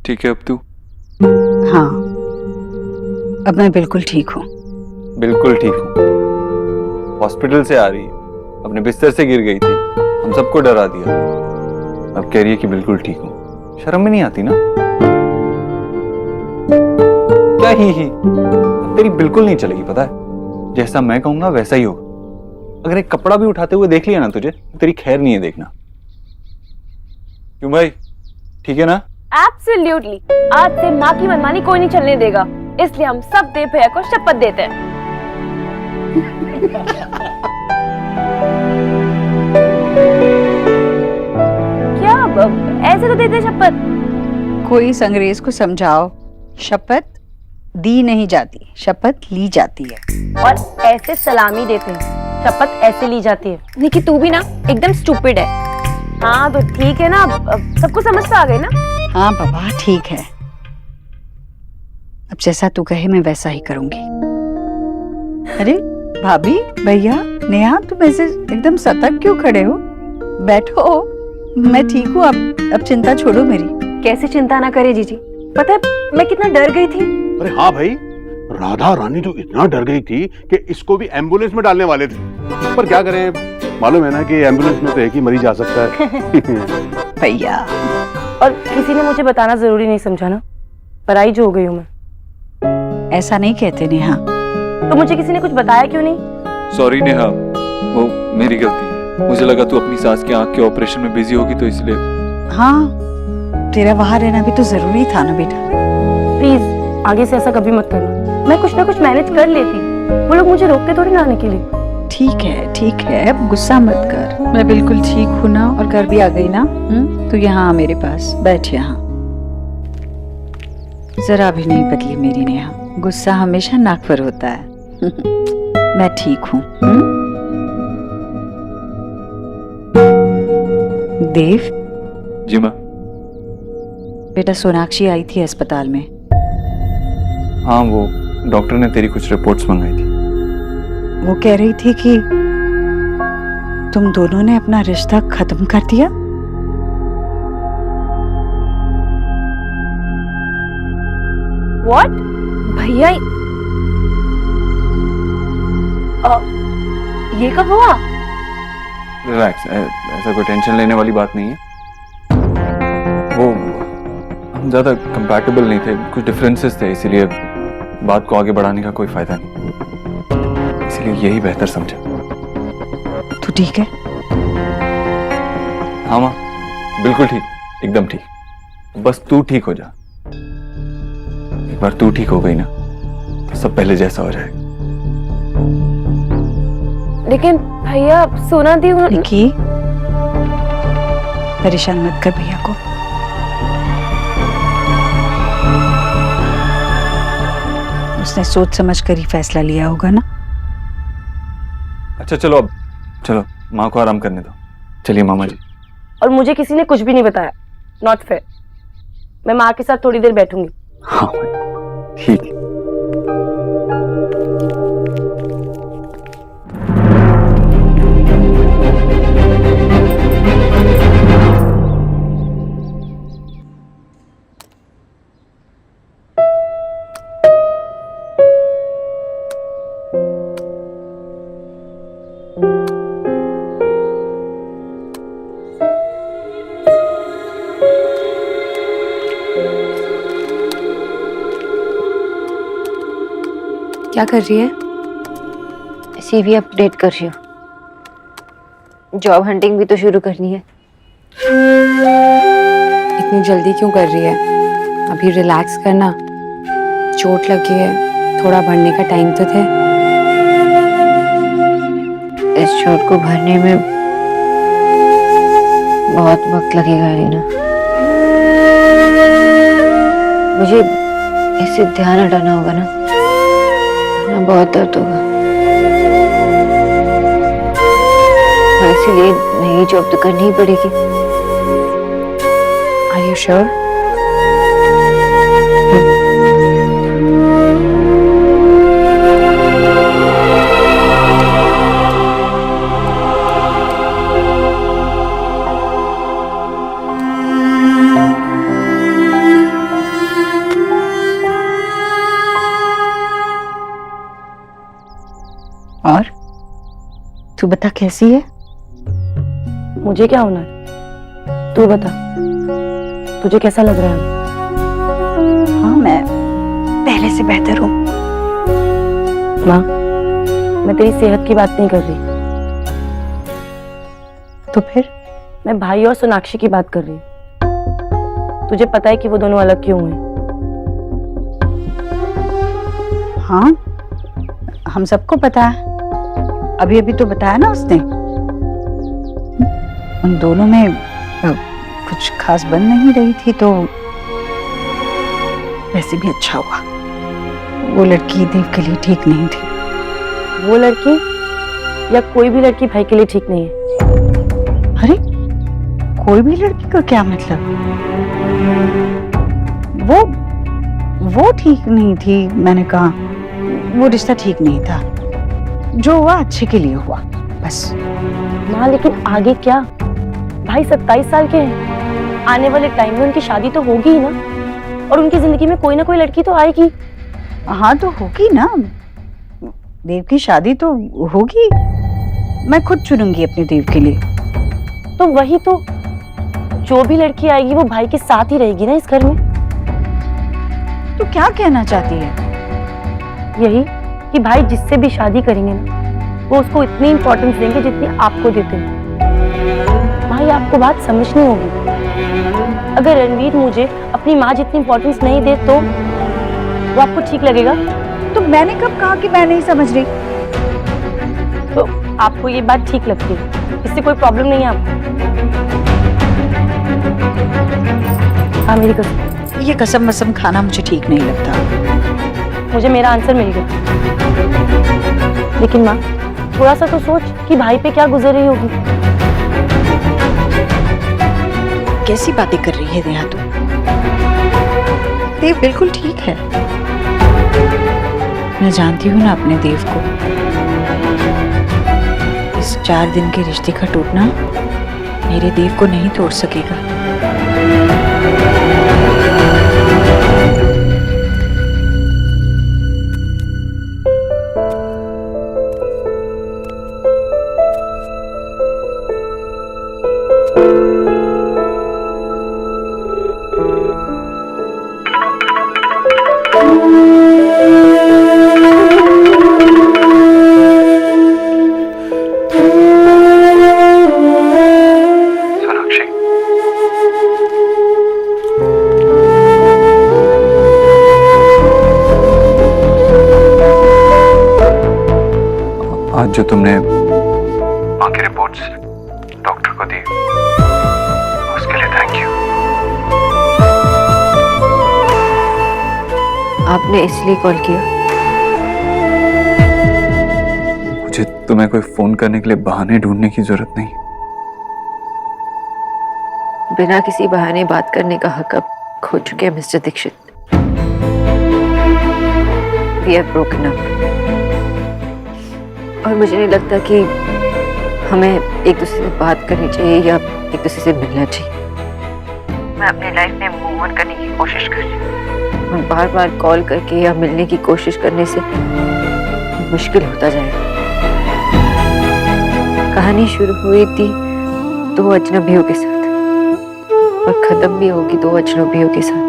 ठीक है अब तू? हाँ, अब मैं बिल्कुल ठीक हूँ। बिल्कुल ठीक हूँ। हॉस्पिटल से आ रही है, अपने बिस्तर से गिर गई थी, हम सबको डरा दिया। अब कह रही है कि बिल्कुल ठीक हूँ। शर्म भी नहीं आती ना? क्या ही अब तेरी बिल्कुल नहीं चलेगी, पता है? जैसा मैं कहूंगा वैसा ही होगा। अगर एक कपड़ा भी उठाते हुए देख लिया ना तुझे, तो तेरी खैर नहीं है देखना। क्यों भाई, ठीक है ना? एब्सोल्युटली। आज से माँ की मनमानी कोई नहीं चलने देगा, इसलिए हम सब देव भैया को शपथ देते हैं। क्या ऐसे तो देते शपथ? कोई इस अंग्रेज को समझाओ, शपथ दी नहीं जाती, शपथ ली जाती है। और ऐसे सलामी देते हैं, शपथ ऐसे ली जाती है। निकी तू भी ना एकदम स्टूपिड है। हाँ तो ठीक है ना, अब सबको समझ तो आ गई ना? हाँ बाबा ठीक है, अब जैसा तू कहे मैं वैसा ही करूंगी। अरे भाभी, भैया, नेहा, तुम ऐसे एकदम सतर्क क्यों खड़े हो? बैठो, मैं ठीक हूँ। अब चिंता छोड़ो मेरी। कैसे चिंता ना करे जीजी, पता है मैं कितना डर गई थी। अरे हाँ भाई, राधा रानी तो इतना डर गई थी कि इसको भी एम्बुलेंस में डालने वाले थे, पर क्या करें, मालूम है ना कि एम्बुलेंस में तो एक ही मरीज आ सकता है। भैया, और किसी ने मुझे बताना जरूरी नहीं समझा ना, पराई जो हो गई हूँ मैं। ऐसा नहीं कहते नेहा। तो मुझे किसी ने कुछ बताया क्यों नहीं? सॉरी नेहा, वो मेरी गलती है। मुझे लगा तू अपनी सास के आंख के ऑपरेशन में बिजी होगी तो इसलिए। हाँ, तेरा वहां रहना भी तो जरूरी था ना बेटा। प्लीज आगे से ऐसा कभी मत करना, मैं कुछ ना कुछ मैनेज कर लेती। वो लोग मुझे रोकते थोड़ी ना आने के लिए। ठीक है, अब गुस्सा मत कर। मैं बिल्कुल ठीक हूँ ना, और घर भी आ गई ना। तू यहाँ आ मेरे पास, बैठ यहाँ। जरा भी नहीं बदली मेरी नेहा, गुस्सा हमेशा नाक पर होता है। मैं ठीक हूँ। देव। जी माँ। बेटा सोनाक्षी आई थी अस्पताल में। हाँ, वो डॉक्टर ने तेरी कुछ रिपोर्ट्स मंगाई थी। वो कह रही थी कि तुम दोनों ने अपना रिश्ता खत्म कर दिया। What? भैया ये कब हुआ? रिलैक्स, ऐसा कोई टेंशन लेने वाली बात नहीं है। वो हम ज्यादा कंपैटिबल नहीं थे, कुछ डिफरेंसेस थे, इसीलिए बात को आगे बढ़ाने का कोई फायदा नहीं, इसलिए यही बेहतर समझा। तू ठीक है? हाँ माँ, बिल्कुल ठीक, एकदम ठीक। बस तू ठीक हो जा। एक बार तू ठीक हो गई ना तो सब पहले जैसा हो जाएगा। लेकिन भैया सोना दी निकी, परेशान मत कर भैया को। उसने सोच समझ कर ही फैसला लिया होगा ना। अच्छा चलो, अब चलो माँ को आराम करने दो। चलिए मामा जी। और मुझे किसी ने कुछ भी नहीं बताया, नॉट फेयर। मैं माँ के साथ थोड़ी देर बैठूंगी। हाँ ठीक है। क्या कर रही है? सीवी अपडेट कर रही हूँ। जॉब हंटिंग भी तो शुरू करनी है। इतनी जल्दी क्यों कर रही है? अभी रिलैक्स करना, चोट लगी है, थोड़ा बढ़ने का टाइम तो थे। इस चोट को भरने में बहुत वक्त लगेगा रीना। मुझे इससे ध्यान हटाना होगा ना, बहुत दर्द होगा। और इसीलिए नई जॉब तो करनी ही पड़ेगी। Are you sure? और तू बता कैसी है? मुझे क्या होना है, तू बता, तुझे कैसा लग रहा है? हाँ, मैं पहले से बेहतर हूँ। माँ, मैं तेरी सेहत की बात नहीं कर रही, तो फिर? मैं भाई और सोनाक्षी की बात कर रही हूँ। तुझे पता है कि वो दोनों अलग क्यों हुए? हाँ, हम सबको पता है। अभी अभी तो बताया ना उसने। उन दोनों में कुछ खास बन नहीं रही थी, तो वैसे भी अच्छा हुआ। वो लड़की देव के लिए ठीक नहीं थी। वो लड़की या कोई भी लड़की भाई के लिए ठीक नहीं है। अरे, कोई भी लड़की का क्या मतलब? वो ठीक नहीं थी, मैंने कहा। वो रिश्ता ठीक नहीं था। जो हुआ अच्छे के लिए हुआ, बस। माँ, लेकिन आगे क्या? भाई 27 साल के हैं। आने वाले टाइम में उनकी शादी तो होगी ही ना, और उनकी जिंदगी में कोई ना कोई लड़की तो आएगी। हाँ, तो होगी ना। देव की शादी तो होगी। मैं खुद चुनूंगी अपने देव के लिए। तो वही तो, जो भी लड़की आएगी वो भाई के साथ ही रहेगी ना इस घर में। तो क्या कहना चाहती है? यही कि भाई जिससे भी शादी करेंगे ना, वो उसको इतनी इंपॉर्टेंस देंगे जितनी आपको देते हैं। भाई, आपको बात समझनी होगी। अगर रणवीर मुझे अपनी माँ जितनी इंपॉर्टेंस नहीं दे तो वो आपको ठीक लगेगा? तो मैंने कब कहा कि मैं नहीं समझ रही? तो आपको ये बात ठीक लगती है, इससे कोई प्रॉब्लम नहीं है आपको? हाँ, मेरी कसम। ये कसम वसम खाना मुझे ठीक नहीं लगता। मुझे मेरा आंसर मिल गया। लेकिन माँ, थोड़ा सा तो सोच कि भाई पे क्या गुजर रही होगी। कैसी बातें कर रही है नेहा तू? देव बिल्कुल ठीक है। मैं जानती हूँ ना अपने देव को। इस 4 दिन के रिश्ते का टूटना मेरे देव को नहीं तोड़ सकेगा। आज जो तुमने बाकी रिपोर्ट्स डॉक्टर को दी, उसके लिए थैंक यू। आपने इसलिए कॉल किया? मुझे तुम्हें कोई फोन करने के लिए बहाने ढूंढने की जरूरत नहीं। बिना किसी बहाने बात करने का हक अब खो चुके हैं mister Dikshit. We have broken up। और मुझे नहीं लगता कि हमें एक दूसरे से बात करनी चाहिए या एक दूसरे से मिलना चाहिए। मैं अपनी लाइफ में मूव ऑन करने की कोशिश कर रही हूँ, और बार बार कॉल करके या मिलने की कोशिश करने से मुश्किल होता जाएगा। कहानी शुरू हुई थी 2 अजनबियों के साथ, और खत्म भी होगी 2 अजनबियों के साथ।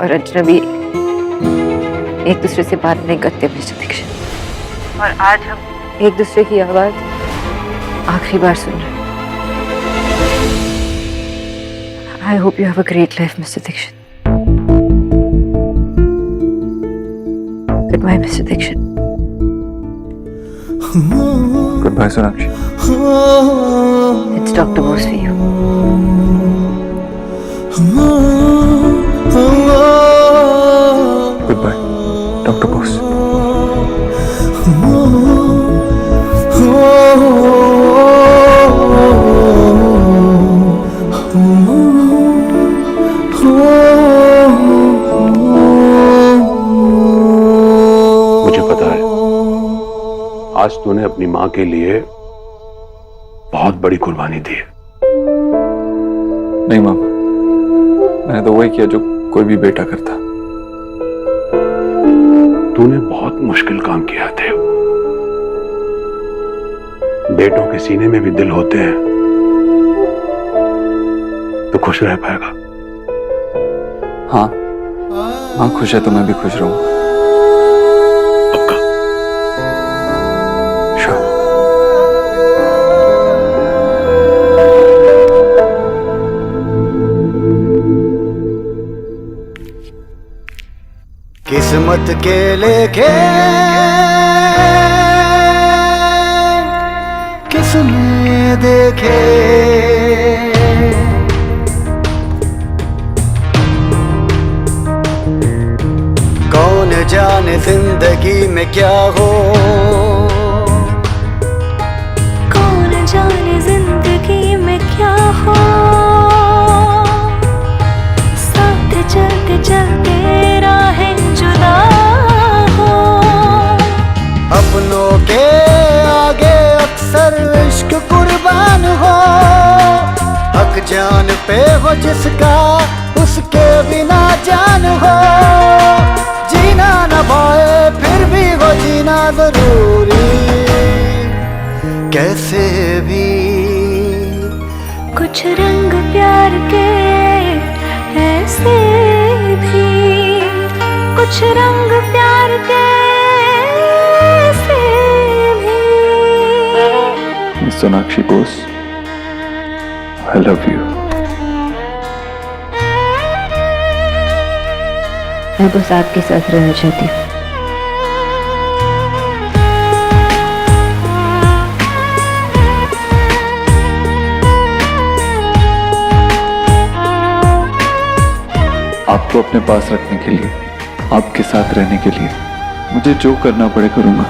और अजनबी एक दूसरे से बात नहीं करते मिस्टर दीक्षित, और आज हम एक दूसरे की आवाज आखिरी बार सुन रहे हैं। I hope you have a great life mister Dikshit. Good bye mister Dikshit. Good bye Sonakshi. It's doctor Bose for you. Good bye doctor Bose. मुझे पता है आज तूने अपनी मां के लिए बहुत बड़ी कुर्बानी दी है। नहीं मामा, मैंने तो वही किया जो कोई भी बेटा करता। तूने बहुत मुश्किल काम किया थे। बेटों के सीने में भी दिल होते हैं, तो खुश रह पाएगा। हाँ हाँ, खुश है तो मैं भी खुश रहूंगा। पक्का? श्योर। किस्मत के लेखे किसने देखे, कौन जाने जिंदगी में क्या हो, कौन जाने जिंदगी में क्या हो, साथ चलते चलते राहें जुदा हो। अपनों के आगे अक्सर इश्क कुर्बान हो, हक जान पे हो जिसका उसके बिना जान हो, जीना न पाए फिर भी हो जीना जरूरी, कैसे भी। कुछ रंग प्यार के ऐसे भी, कुछ रंग प्यार के ऐसे भी। Miss Sonakshi Bose, I love you. मैं बस आपके साथ रहना चाहती हूँ। आपको अपने पास रखने के लिए, आपके साथ रहने के लिए मुझे जो करना पड़े करूंगा।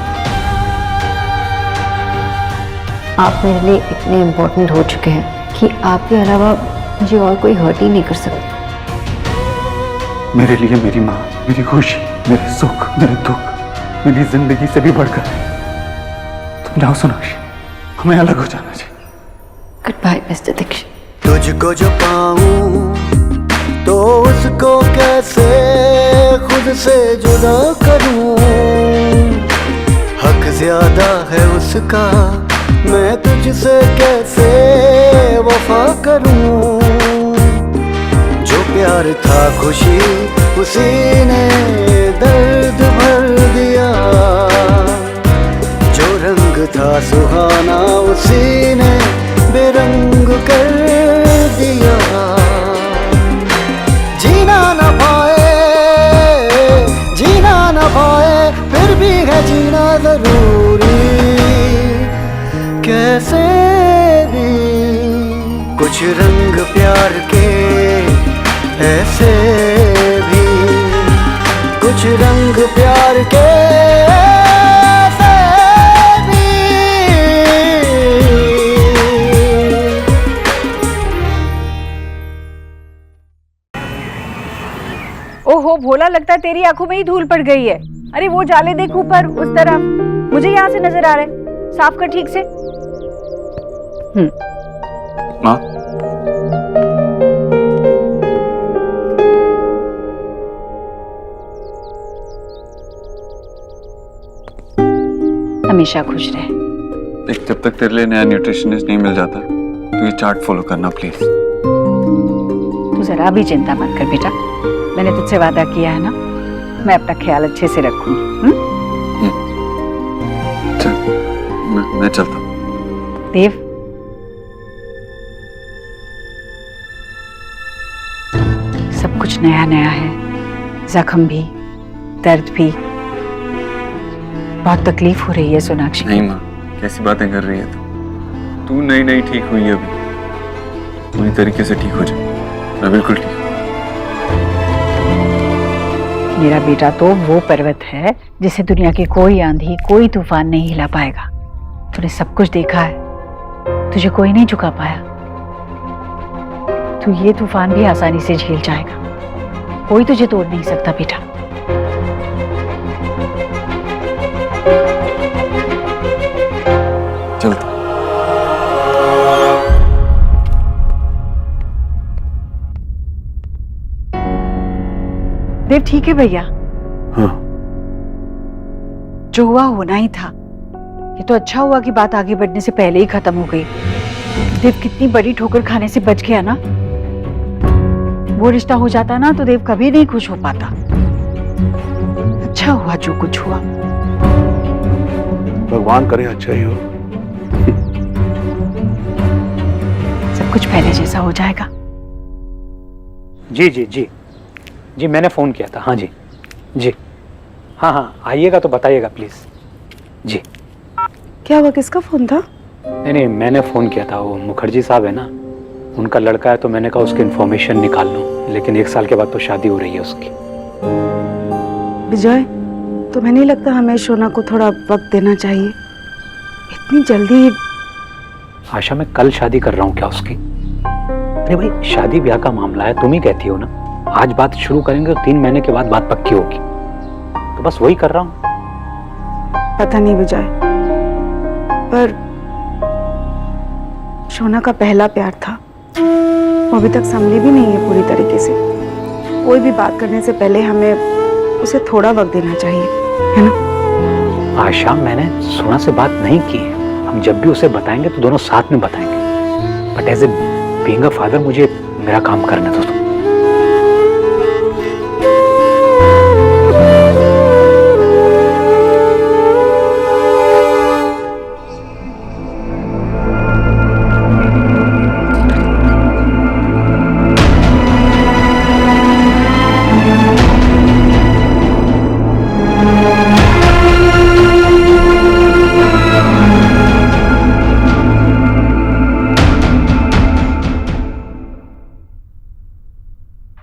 आप मेरे लिए इतने इम्पोर्टेंट हो चुके हैं कि आपके अलावा मुझे और कोई हर्ट ही नहीं कर सकता। मेरे लिए मेरी माँ, मेरी खुशी, मेरे सुख, मेरे दुख, मेरी जिंदगी से भी बढ़कर है। तुम जाओ सोनाक्षी, हमें अलग हो जाना चाहिए। Good bye mister Dikshit. तुझको जो पाऊं तो उसको कैसे खुद से जुदा करूं, हक ज्यादा है उसका, मैं तुझसे कैसे वफा करूं, जो प्यार था खुशी उसी ने दर्द भर दिया, जो रंग था सुहाना उसी ने बेरंग कर दिया, जीना न पाए फिर भी है जीना जरूरी, कैसे भी। कुछ रंग प्यार के ऐसे भी, कुछ रंग प्यार के ऐसे भी। ओहो भोला, लगता है तेरी आंखों में ही धूल पड़ गई है। अरे वो जाले देख ऊपर उस तरफ, मुझे यहाँ से नजर आ रहा है। साफ कर ठीक से। माँ, हमेशा खुश रहे। देख, जब तक तेरे लिए नया न्यूट्रिशनिस्ट नहीं मिल जाता तो ये चार्ट फॉलो करना प्लीज। तू जरा भी चिंता मत कर बेटा, मैंने तुझसे वादा किया है ना, मैं अपना ख्याल अच्छे से रखूंगी। चल, मैं चलता हूँ। देव, सब कुछ नया नया है, जख्म भी, दर्द भी, बहुत तकलीफ हो रही है सोनाक्षी। नहीं माँ, कैसी बातें कर रही है तू नई नई ठीक हुई है, अभी पूरी तरीके से ठीक हो जा। मैं बिल्कुल ठीक हूँ। मेरा बेटा तो वो पर्वत है जिसे दुनिया की कोई आंधी, कोई तूफान नहीं हिला पाएगा। तूने सब कुछ देखा है, तुझे कोई नहीं झुका पाया। तू ये तूफान भी आसानी से झेल जाएगा, कोई तुझे तोड़ नहीं सकता बेटा। चलता। देव ठीक है भैया? हाँ, जो हुआ होना ही था। ये तो अच्छा हुआ कि बात आगे बढ़ने से पहले ही खत्म हो गई। देव कितनी बड़ी ठोकर खाने से बच गया ना। वो रिश्ता हो जाता ना तो देव कभी नहीं खुश हो पाता। अच्छा हुआ जो कुछ हुआ। भगवान करे अच्छा ही हो। सब कुछ पहले जैसा हो जाएगा। जी जी जी जी, मैंने फ़ोन किया था। हाँ जी जी, हाँ हाँ, आइएगा तो बताइएगा प्लीज़। जी क्या हुआ, किसका फोन था? नहीं नहीं, मैंने फ़ोन किया था। वो मुखर्जी साहब है ना, उनका लड़का है, तो मैंने कहा उसकी इन्फॉर्मेशन निकाल लूँ। लेकिन 1 साल के बाद तो शादी हो रही है उसकी। विजय, तुम्हें नहीं लगता हमें शोना को थोड़ा वक्त देना चाहिए? इतनी जल्दी? आशा, मैं कल शादी कर रहा हूँ क्या उसकी? अरे भाई, शादी ब्याह का मामला है, तुम ही कहती हो ना। आज बात शुरू करेंगे तो 3 महीने के बाद बात पक्की होगी। तो बस वही कर रहा हूँ। पता नहीं विजय, पर शोना का पहला प्यार था, वो अभी तक संभली भी नहीं है पूरी तरीके से। कोई भी बात करने से पहले हमें उसे थोड़ा वक्त देना चाहिए, है ना? आशा, मैंने सोना से बात नहीं की है। हम जब भी उसे बताएंगे तो दोनों साथ में बताएंगे। But as a being a father, मुझे मेरा काम करना है दोस्तों।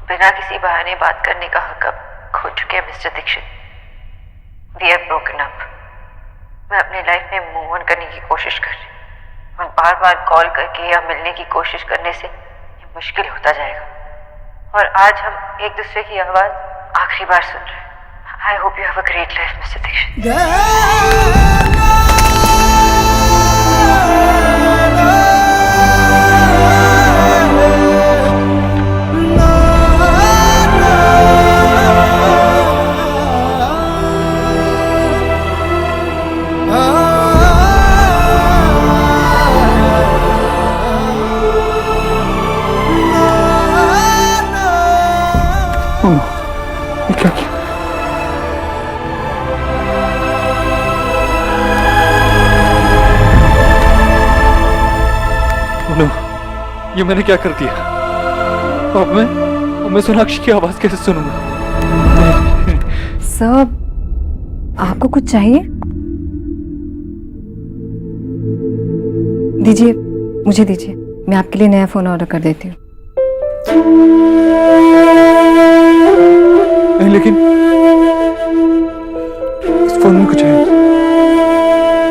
बिना किसी बहाने बात करने का हक अब खो चुके हैं mister Dikshit. We have broken up. मैं अपनी लाइफ में मूव ऑन करने की कोशिश कर रही हूँ और बार बार कॉल करके या मिलने की कोशिश करने से ये मुश्किल होता जाएगा। और आज हम एक दूसरे की आवाज़ आखिरी बार सुन रहे हैं। I hope you have a great life mister Dikshit. ये मैंने क्या कर दिया? अब मैं सोनाक्षी की आवाज कैसे सुनूंगा? सर, आपको कुछ चाहिए? दीजिए, मुझे दीजिए, मैं आपके लिए नया फोन ऑर्डर कर देती हूँ। नहीं, लेकिन इस फोन में कुछ है।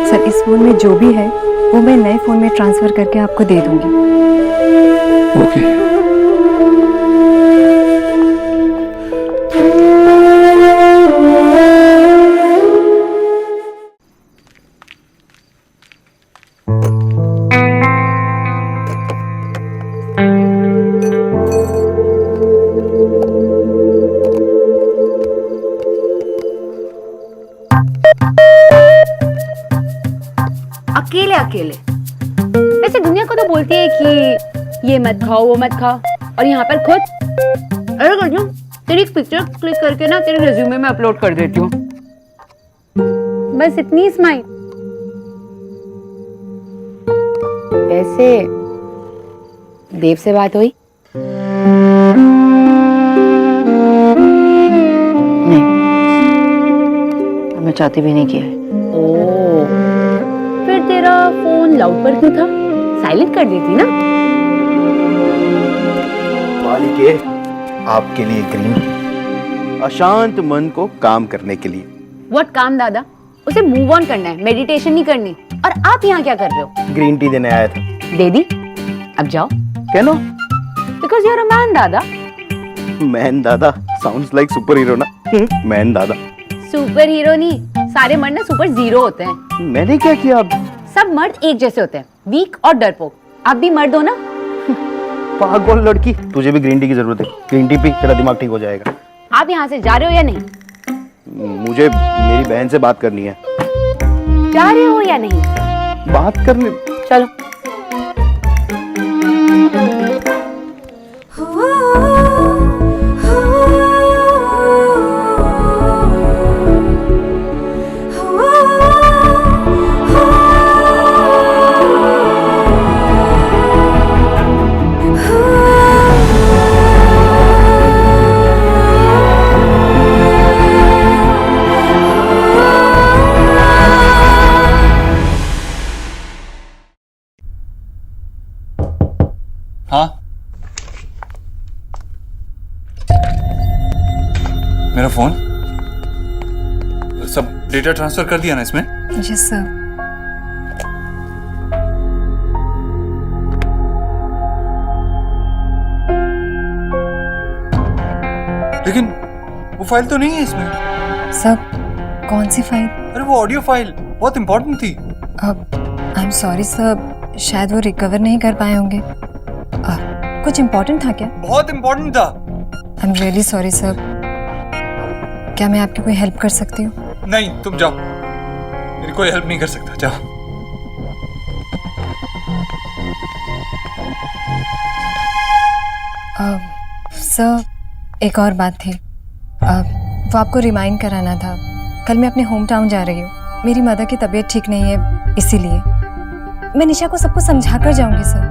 सर, इस फोन में जो भी है वो मैं नए फोन में ट्रांसफर करके आपको दे दूंगी। ओके। अकेले अकेले। वैसे दुनिया को तो बोलती है कि ये मत खाओ वो मत खाओ, और यहाँ पर खुद अरे कर दूं, तेरी एक पिक्चर क्लिक करके ना तेरे रिज्यूमे में अपलोड कर देती हूँ। बस इतनी स्माइल। वैसे देव से बात हुई? नहीं, मैं चाहती भी नहीं किया है। ओ, फिर तेरा फोन लाउड पर क्यों था? साइलेंट कर देती ना। मालिके, आपके लिए ग्रीन टी, अशांत मन को काम करने के लिए। व्हाट काम दादा? उसे मूव ऑन करना है, मेडिटेशन नहीं करनी। और आप यहाँ क्या कर रहे हो? ग्रीन टी देने आया था। दे दी, अब जाओ। कैनो? Because you are a man दादा। मैन दादा साउंड्स लाइक सुपर हीरो ना। मैन दादा। सुपर हीरो नहीं, सारे मर्द ना सुपर जीरो होते हैं। मैंने क्या किया? अब सब मर्द एक जैसे होते हैं, वीक और डरपोक। आप भी मर्द हो ना। पागल लड़की, तुझे भी ग्रीन टी की जरूरत है। ग्रीन टी पी, तेरा दिमाग ठीक हो जाएगा। आप यहाँ से जा रहे हो या नहीं? मुझे मेरी बहन से बात करनी है। जा रहे हो या नहीं? बात करने। चलो। हाँ, मेरा फोन सब डेटा ट्रांसफर कर दिया ना इसमें? Yes sir. लेकिन वो फाइल तो नहीं है इसमें। सर कौन सी फाइल? अरे वो ऑडियो फाइल बहुत इंपॉर्टेंट थी। आई एम सॉरी सर, शायद वो रिकवर नहीं कर पाए होंगे। कुछ इम्पोर्टेंट था क्या? बहुत इंपॉर्टेंट था। I am really sorry sir. क्या मैं आपकी कोई हेल्प कर सकती हूँ? नहीं, तुम जाओ, मेरी कोई हेल्प नहीं कर सकता, जाओ। सर एक और बात थी। वो आपको रिमाइंड कराना था। कल मैं अपने होम टाउन जा रही हूँ। मेरी मदर की तबीयत ठीक नहीं है, इसीलिए मैं निशा को सब कुछ समझा कर जाऊंगी सर।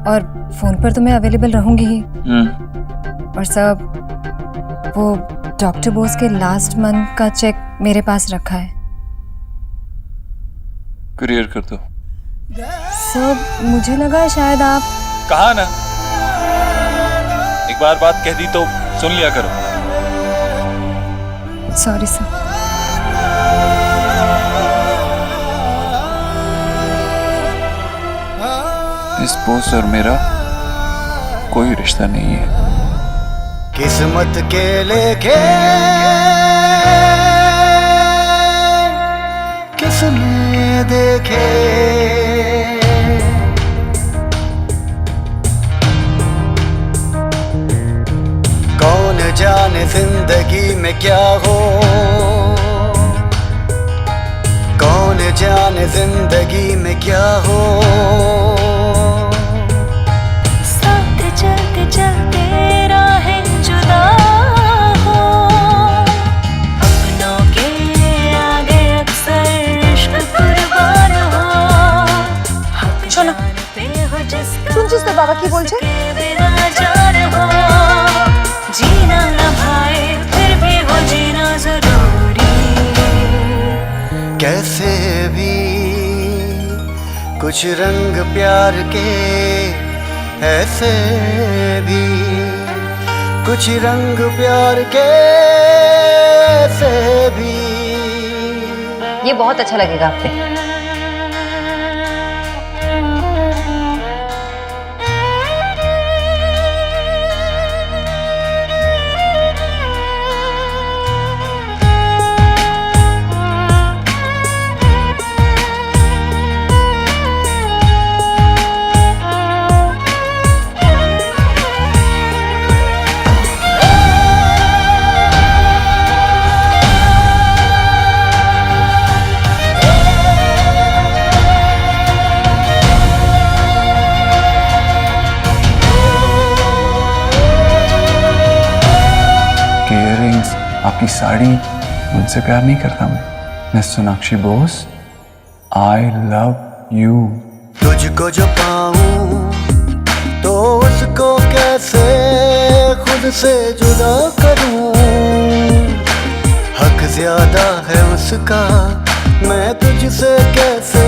और फोन पर तो मैं अवेलेबल रहूंगी ही। और सर वो डॉक्टर बोस के लास्ट मंथ का चेक मेरे पास रखा है। कुरियर कर दो। सर मुझे लगा शायद आप। कहा ना, एक बार बात कह दी तो सुन लिया करो। Sorry sir. इस बोस और मेरा कोई रिश्ता नहीं है। किस्मत के लेके किसने देखे, कौन जाने जिंदगी में क्या हो, कौन जाने जिंदगी में क्या हो। साथ चलते चलते राहें जुदा हो, अपनों के आगे अक्सर इश्क कुर्बान हो। শোনো, শুনছিস তো বাবা কি বলছে? जीना ना भाई फिर भी हो जीना जरूरी। कैसे भी कुछ रंग प्यार के, ऐसे भी कुछ रंग प्यार के, ऐसे भी। ये बहुत अच्छा लगेगा आप पे। आपकी साड़ी, मुझसे प्यार नहीं करता मैं Sonakshi Bose, I love you. तुझको जो पाऊं तो उसको कैसे खुद से जुदा करूं, हक ज्यादा है उसका, मैं तुझसे कैसे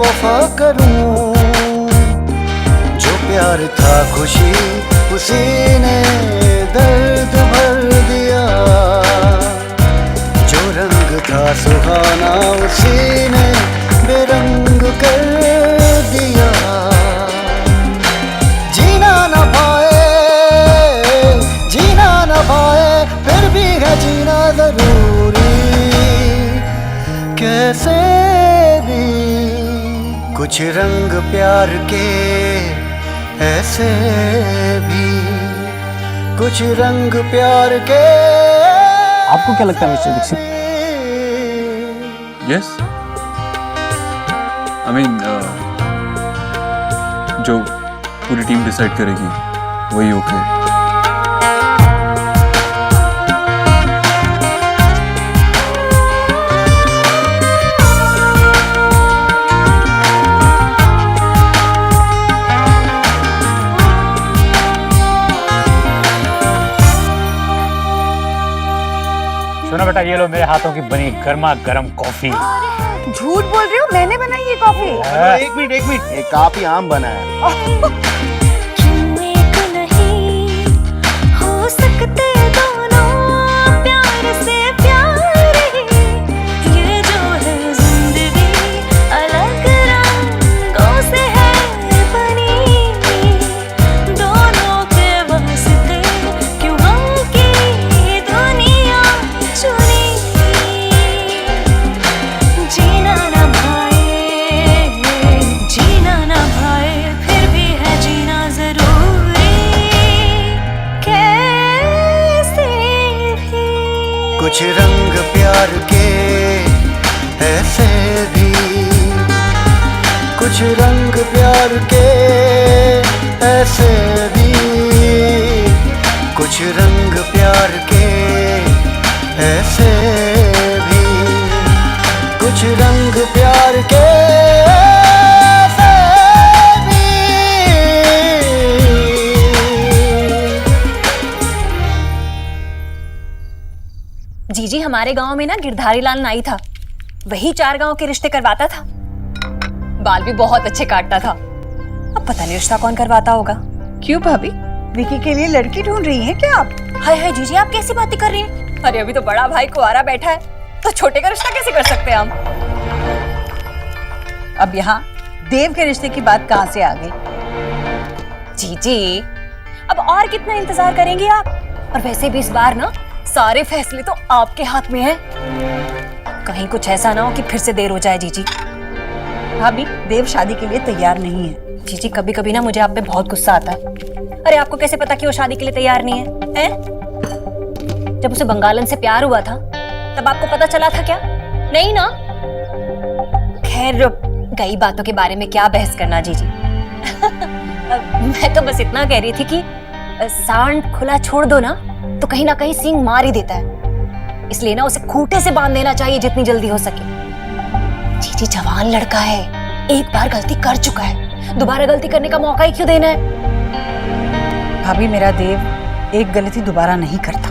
वफा करूं। जो प्यार था खुशी उसी ने दर्द भर दिया, जो रंग था सुहाना उसी ने बेरंग कर दिया। जीना न पाए, जीना न पाए, फिर भी है जीना जरूरी। कैसे भी कुछ रंग प्यार के, ऐसे भी कुछ रंग प्यार के। आपको क्या लगता है mister Dikshit? Yes, I mean जो पूरी टीम डिसाइड करेगी वही ओके। सुनो बेटा, ये लो मेरे हाथों की बनी गर्मा गर्म कॉफी। झूठ बोल रहे हो, मैंने बनाई ये कॉफी। एक मिनट, ये काफी आम बना है। हो सकते दोनों प्यार से प्यार ही, ये जो है जिंदगी अलग रंगों से है बनी, दोनों के वास्ते क्यों हम की दुनिया चुनी। जीना ना भाए, जीना ना भाए, फिर भी है जीना जरूरी कैसे भी। कुछ रंग प्यार के ऐसे भी, कुछ रंग प्यार के ऐसे भी, कुछ रंग प्यार के ऐसे भी, कुछ रंग प्यार के ऐसे भी। जीजी, हमारे गांव में ना गिरधारी लाल नाई था, वही 4 गांव के रिश्ते करवाता था। बाल भी बहुत अच्छे काटता था। अब पता नहीं रिश्ता कौन करवाता होगा। क्यों भाभी, विकी के लिए लड़की ढूंढ रही हैं क्या आप? हाय हाय जीजी, आप कैसी बातें कर रही हैं? अरे अभी तो बड़ा भाई कुंवारा बैठा है, तो छोटे का रिश्ता कैसे कर सकते हैं हम? अब यहाँ देव के रिश्ते की बात कहाँ से आ गई? जीजी, अब और कितना इंतजार करेंगी आप? और वैसे भी इस बार ना सारे फैसले तो आपके हाथ में है। कहीं कुछ ऐसा ना हो कि फिर से देर हो जाए जीजी। भाभी, देव शादी के लिए तैयार नहीं है। जीजी, कभी कभी ना मुझे आप पे बहुत गुस्सा आता है। अरे आपको कैसे पता कि वो शादी के लिए तैयार नहीं है, हैं? जब उसे बंगालन से प्यार हुआ था तब आपको पता चला था क्या? नहीं ना? खैर, कई बातों के बारे में क्या बहस करना जीजी। मैं तो बस इतना कह रही थी कि सांड खुला छोड़ दो ना तो कहीं ना कहीं सींग मार ही देता है, इसलिए ना उसे खूंटे से बांध देना चाहिए जितनी जल्दी हो सके। जीजी, जवान लड़का है, एक बार गलती कर चुका है, दोबारा गलती करने का मौका ही क्यों देना है? भाभी, मेरा देव एक गलती दोबारा नहीं करता।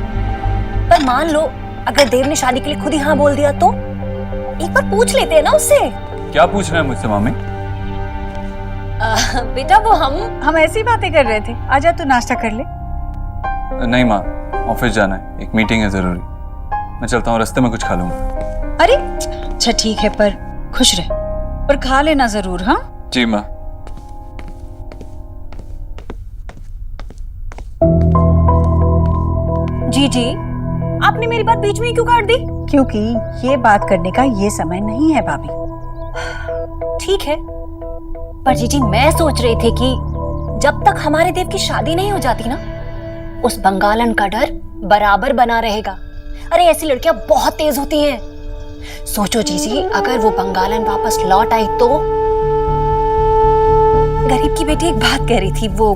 पर मान लो अगर देव ने शादी के लिए खुद ही हाँ बोल दिया तो? एक बार पूछ लेते हैं ना उससे। क्या पूछना है मुझसे मामी? बेटा, वो हम ऐसी ही बातें कर रहे थे। आजा, तू नाश्ता कर ले। नहीं माँ, ऑफिस जाना है, एक मीटिंग है जरूरी। मैं चलता हूँ, रास्ते में कुछ खा लूंगा। अरे अच्छा ठीक है, पर खुश रह, पर खा लेना जरूर। हाँ जी माँ। जी, आपने मेरी बात बीच में ही क्यों काट दी? क्योंकि ये बात करने का ये समय नहीं है भाभी। ठीक है, पर जीजी मैं सोच रही थी कि जब तक हमारे देव की शादी नहीं हो जाती ना, उस बंगालन का डर बराबर बना रहेगा। अरे ऐसी लड़कियां बहुत तेज होती हैं। सोचो जीजी, अगर वो बंगालन वापस लौट आई तो? गरीब की बेटी एक बात कह रही थी, वो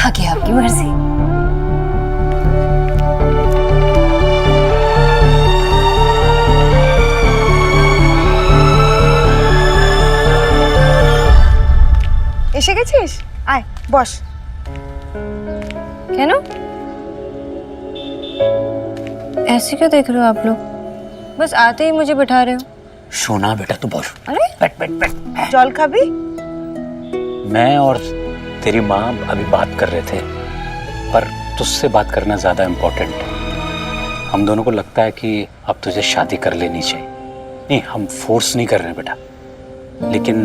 आगे आपकी मर्जी। এসে গেছিস? আয় বস। কেন ऐसे क्यों देख रहे हो आप लोग? बस आते ही मुझे बिठा रहे हो। सोना बेटा, तू बोल। अरे बैठ बैठ बैठ। जल खाबी? मैं और तेरी माँ अभी बात कर रहे थे, पर तुझसे बात करना ज्यादा इम्पोर्टेंट है। हम दोनों को लगता है कि अब तुझे शादी कर लेनी चाहिए। नहीं, हम फोर्स नहीं कर रहे बेटा, लेकिन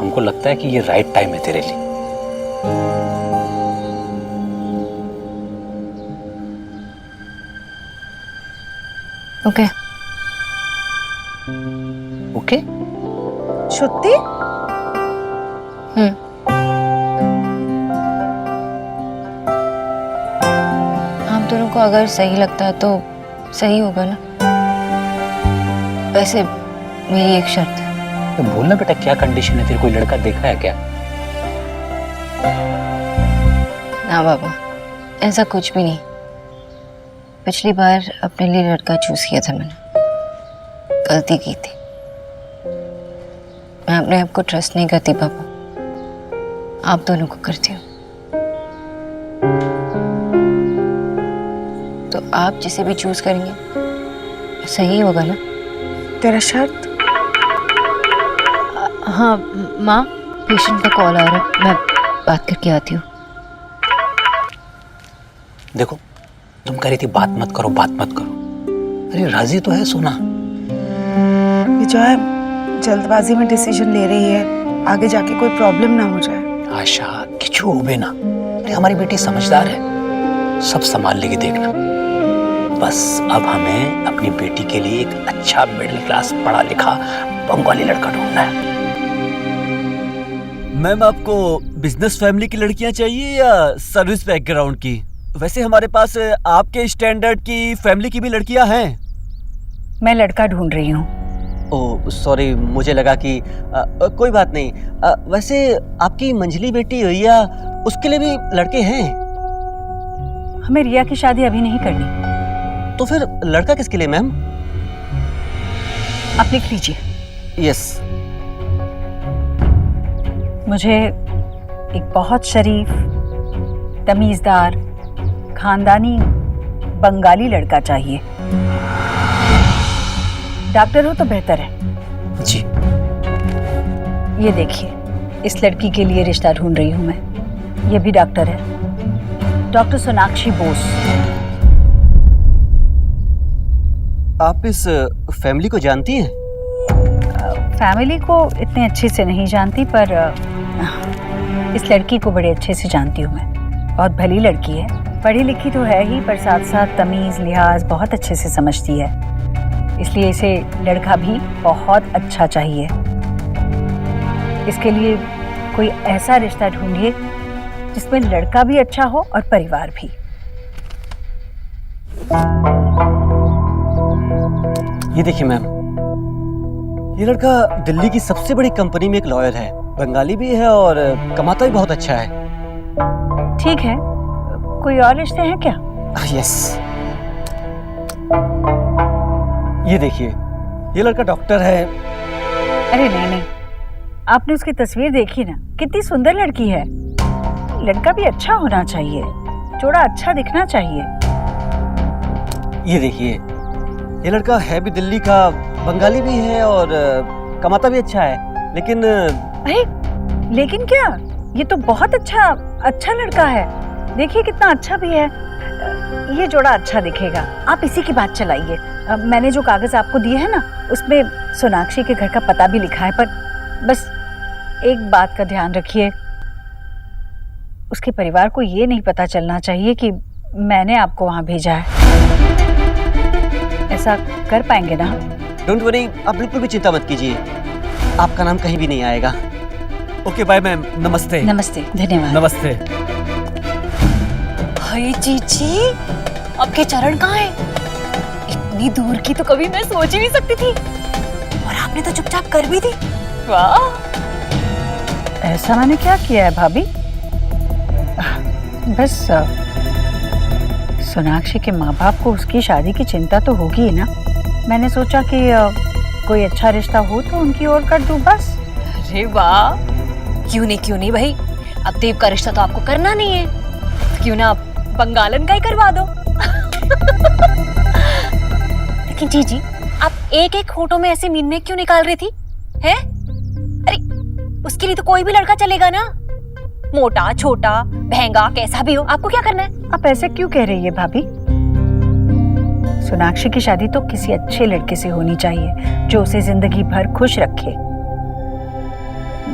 हमको लगता है कि ये राइट टाइम है तेरे लिए। Okay okay? সত্যি? आप दोनों को अगर सही लगता है तो सही होगा ना? वैसे मेरी एक शर्त है। तो बोलना बेटा, क्या कंडीशन है तेरी? कोई लड़का देखा है क्या? ना बाबा, ऐसा कुछ भी नहीं। पिछली बार अपने लिए लड़का चूज किया था मैंने, गलती की थी। मैं अपने आप को ट्रस्ट नहीं करती पापा, आप दोनों को करती हूँ। तो आप जिसे भी चूज करेंगे सही होगा ना? तेरा शर्त? हाँ माँ, पेशेंट का कॉल आ रहा है, मैं बात करके आती हूँ। देखो, तुम कह रही थी बात मत करो, बात मत करो। अरे राजी तो है सोना। ये जो है जल्दबाजी में डिसीजन ले रही है, आगे जाके कोई प्रॉब्लम ना हो जाए। आशा, किचू होबे ना। अरे हमारी बेटी समझदार है, सब संभाल लेगी, देखना। बस अब हमें अपनी बेटी के लिए एक अच्छा मिडिल क्लास पढ़ा लिखा बंगाली लड़का ढूंढना है। मैम, आपको बिजनेस फैमिली की लड़कियां चाहिए या सर्विस बैकग्राउंड की? वैसे हमारे पास आपके स्टैंडर्ड की फैमिली की भी लड़कियां हैं। मैं लड़का ढूंढ रही हूँ। ओह सॉरी, मुझे लगा कि कोई बात नहीं। वैसे आपकी मंझली बेटी रिया, उसके लिए भी लड़के हैं? हमें रिया की शादी अभी नहीं करनी। तो फिर लड़का किसके लिए मैम? आप लिख लीजिए। यस। मुझे एक बहुत शरीफ, तमीजदार, खानदानी बंगाली लड़का चाहिए। डॉक्टर हो तो बेहतर है। जी। ये देखिए, इस लड़की के लिए रिश्ता ढूंढ रही हूँ मैं। ये भी डॉक्टर है, डॉक्टर सोनाक्षी बोस। आप इस फैमिली को जानती हैं? फैमिली को इतने अच्छे से नहीं जानती, पर इस लड़की को बड़े अच्छे से जानती हूँ मैं। बहुत भली लड़की है, पढ़ी लिखी तो है ही, पर साथ साथ तमीज़ लिहाज बहुत अच्छे से समझती है। इसलिए इसे लड़का भी बहुत अच्छा चाहिए। इसके लिए कोई ऐसा रिश्ता ढूंढिए जिसमें लड़का भी अच्छा हो और परिवार भी। ये देखिए मैम, ये लड़का दिल्ली की सबसे बड़ी कंपनी में एक लॉयर है, बंगाली भी है और कमाता भी बहुत अच्छा है। ठीक है, कोई और रिश्ते हैं क्या? यस। ये देखिए, ये लड़का डॉक्टर है। अरे नहीं नहीं, आपने उसकी तस्वीर देखी ना, कितनी सुंदर लड़की है। लड़का भी अच्छा होना चाहिए, जोड़ा अच्छा दिखना चाहिए। ये देखिए, ये लड़का है भी दिल्ली का, बंगाली भी है और कमाता भी अच्छा है, लेकिन अरे लेकिन क्या, ये तो बहुत अच्छा लड़का है। देखिए कितना अच्छा भी है। ये जोड़ा अच्छा दिखेगा। आप इसी की बात चलाइए। मैंने जो कागज आपको दिए हैं ना, उसमें सोनाक्षी के घर का पता भी लिखा है, पर बस एक बात का ध्यान रखिए, उसके परिवार को ये नहीं पता चलना चाहिए कि मैंने आपको वहां भेजा है। ऐसा कर पाएंगे ना? डोंट वरी, आप बिल्कुल भी चिंता मत कीजिए, आपका नाम कहीं भी नहीं आएगा। ओके बाय मैम, नमस्ते। नमस्ते, धन्यवाद। नमस्ते। हाय जीजी, आपके चरण कहाँ हैं? इतनी दूर की तो कभी मैं सोच ही नहीं सकती थी, और आपने तो चुपचाप कर भी दी। वाह! ऐसा मैंने क्या किया है भाभी? बस सोनाक्षी के माँ बाप को उसकी शादी की चिंता तो होगी ही ना। मैंने सोचा कि कोई अच्छा रिश्ता हो तो उनकी ओर कर दूं बस। अरे वाह! क्यों नहीं भाई, अब देव का रिश्ता तो आपको करना नहीं है, तो क्यों ना आप बंगालन का ही करवा दो। लेकिन जीजी, आप एक एक फोटो में ऐसे मीन में क्यों निकाल रही थी? हैं? अरे उसके लिए तो कोई भी लड़का चलेगा ना, मोटा छोटा महंगा कैसा भी हो, आपको क्या करना है? आप ऐसे क्यों कह रही है भाभी? सोनाक्षी की शादी तो किसी अच्छे लड़के से होनी चाहिए जो उसे जिंदगी भर खुश रखे।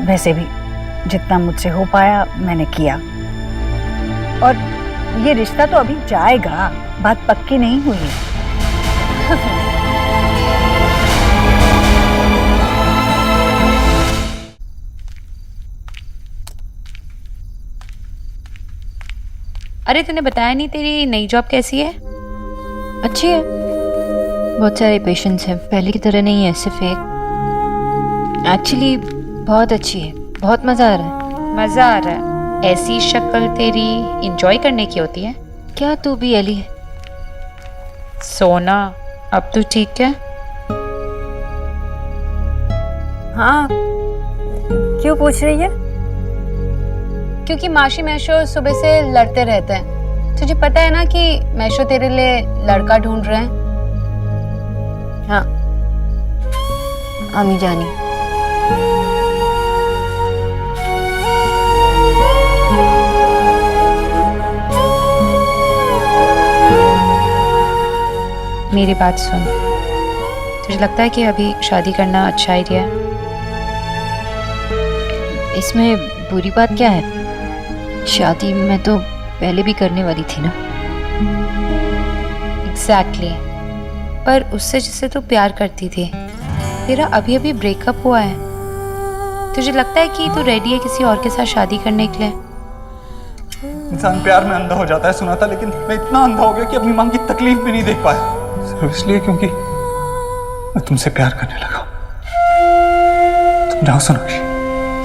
वैसे भी जितना मुझसे हो पाया मैंने किया, और ये रिश्ता तो अभी जाएगा, बात पक्की नहीं हुई है। अरे तूने बताया नहीं, तेरी नई जॉब कैसी है? अच्छी है, बहुत सारे पेशेंट्स हैं, पहले की तरह नहीं है, सिर्फ एक। एक्चुअली बहुत अच्छी है, बहुत मजा आ रहा है। मजा आ रहा है? ऐसी शक्ल तेरी इंजॉय करने की होती है क्या तू भी एली? सोना, अब तू ठीक है? हाँ, क्यों पूछ रही है? क्योंकि माशी मैशो सुबह से लड़ते रहते हैं। तुझे पता है ना कि मैशो तेरे लिए लड़का ढूंढ रहे हैं। हाँ, आमी जानी। मेरी बात सुन, तुझे लगता है कि अभी शादी करना अच्छा आइडिया है? इसमें बुरी बात क्या है? शादी मैं तो पहले भी करने वाली थी ना। एग्जैक्टली। पर उससे जिससे तू प्यार करती थी, तेरा अभी अभी ब्रेकअप हुआ है। तुझे लगता है कि तू रेडी है किसी और के साथ शादी करने के लिए? इंसान प्यार में अंधा हो जाता है सुना था, लेकिन मैं इतना अंधा हो गया कि अपनी मां की तकलीफ भी नहीं देख पाया। सिर्फ इसलिए क्योंकि मैं तुमसे प्यार करने लगा। तुम जाओ सोनाक्षी,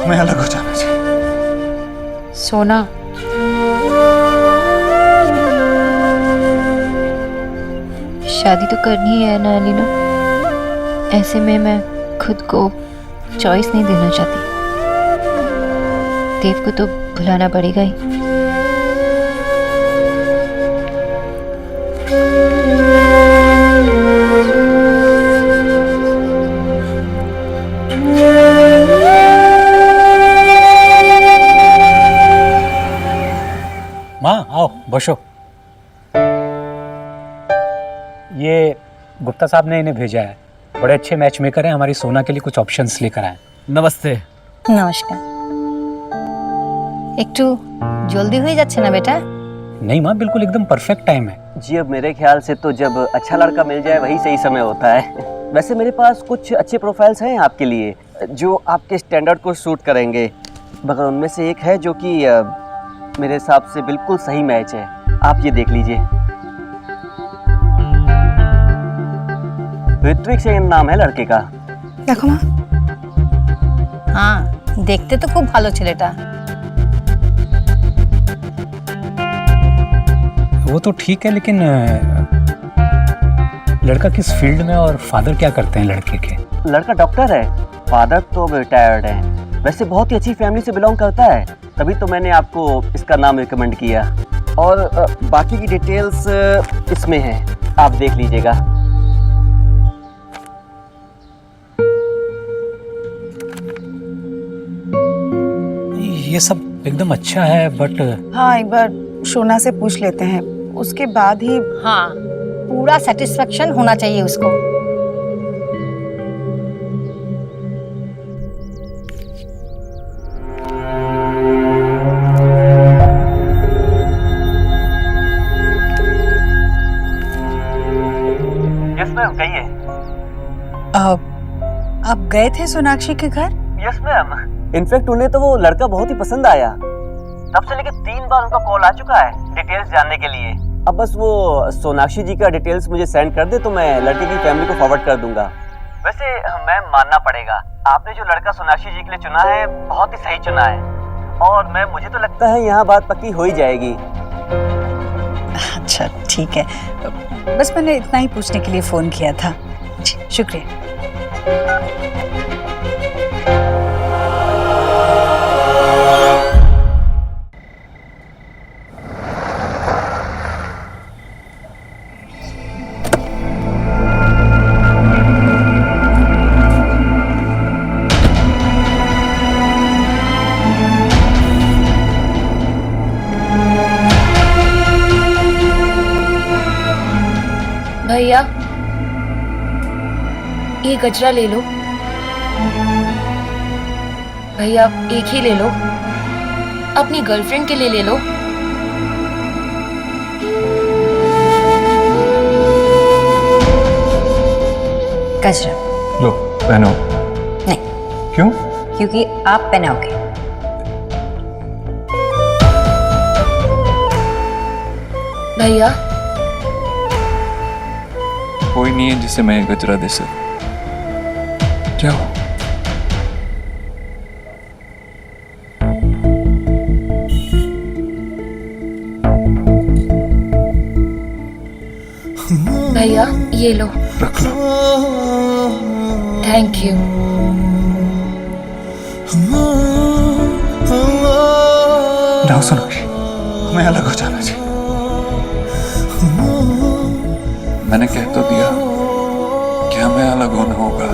हमें अलग हो जाना चाहिए। सोना, शादी तो करनी है ना अलीना। ऐसे में मैं खुद को चॉइस नहीं देना चाहती। देव को तो भुलाना पड़ेगा ही। माँ आओ बसो। ये गुप्ता साहब ने इन्हें भेजा है, बड़े अच्छे मैच मेकर हैं, हमारी सोना के लिए कुछ ऑप्शंस लेकर आए। नमस्ते। नमस्कार। একটু জলদি হয়ে যাচ্ছে না बेटा? नहीं माँ, बिल्कुल एकदम परफेक्ट टाइम है। जी अब मेरे ख्याल से तो जब अच्छा लड़का मिल जाए वही सही समय होता है। वैसे मेरे पास कुछ अच्छे प्रोफाइल्स हैं आपके लिए जो आपके स्टैंडर्ड को सूट करेंगे, मगर उनमें से एक है जो कि मेरे हिसाब से बिल्कुल सही मैच है। आप ये देख लीजिए। ऋत्विक सेन नाम है लड़के का। देखो माँ। हाँ, দেখতে তো খুব ভালো ছেলেটা। वो तो ठीक है, लेकिन लड़का किस फील्ड में और फादर क्या करते हैं लड़के के? लड़का डॉक्टर है, फादर तो रिटायर्ड है। वैसे बहुत ही अच्छी फैमिली से बिलोंग करता है, तभी तो मैंने आपको इसका नाम रिकमेंड किया। और बाकी की डिटेल्स इसमें है, आप देख लीजिएगा। ये सब एकदम अच्छा है, बट हाँ, एक बार सोना से पूछ लेते हैं, उसके बाद ही। हाँ, पूरा सेटिस्फेक्शन होना चाहिए उसको। यस मैम, कहिए। आप गए थे सोनाक्षी के घर? यस मैम, इनफैक्ट उन्हें तो वो लड़का बहुत ही पसंद आया। तब से लेकर 3 बार उनका कॉल आ चुका है डिटेल्स जानने के लिए। अब बस वो सोनाक्षी जी का डिटेल्स मुझे सेंड कर दे तो मैं लड़के की फैमिली को फॉरवर्ड कर दूंगा। वैसे मैम मानना पड़ेगा, आपने जो लड़का सोनाक्षी जी के लिए चुना है बहुत ही सही चुना है। और मैम मुझे तो लगता है यहाँ बात पक्की हो ही जाएगी। अच्छा ठीक है, बस मैंने इतना ही पूछने के लिए फोन किया था। जी, शुक्रिया। भैया, ये गजरा ले लो। भैया एक ही ले लो, अपनी गर्लफ्रेंड के लिए ले लो। गजरा लो पहनो। नहीं, क्यों? क्योंकि आप पहनाओगे। भैया कोई नहीं है जिसे मैं गजरा दे सकूं। जाओ। भैया ये लो। रख लो। Thank you. जाओ सोनाक्षी, हमें अलग हो जाना चाहिए। मैंने कह तो दिया कि हमें अलग होना होगा,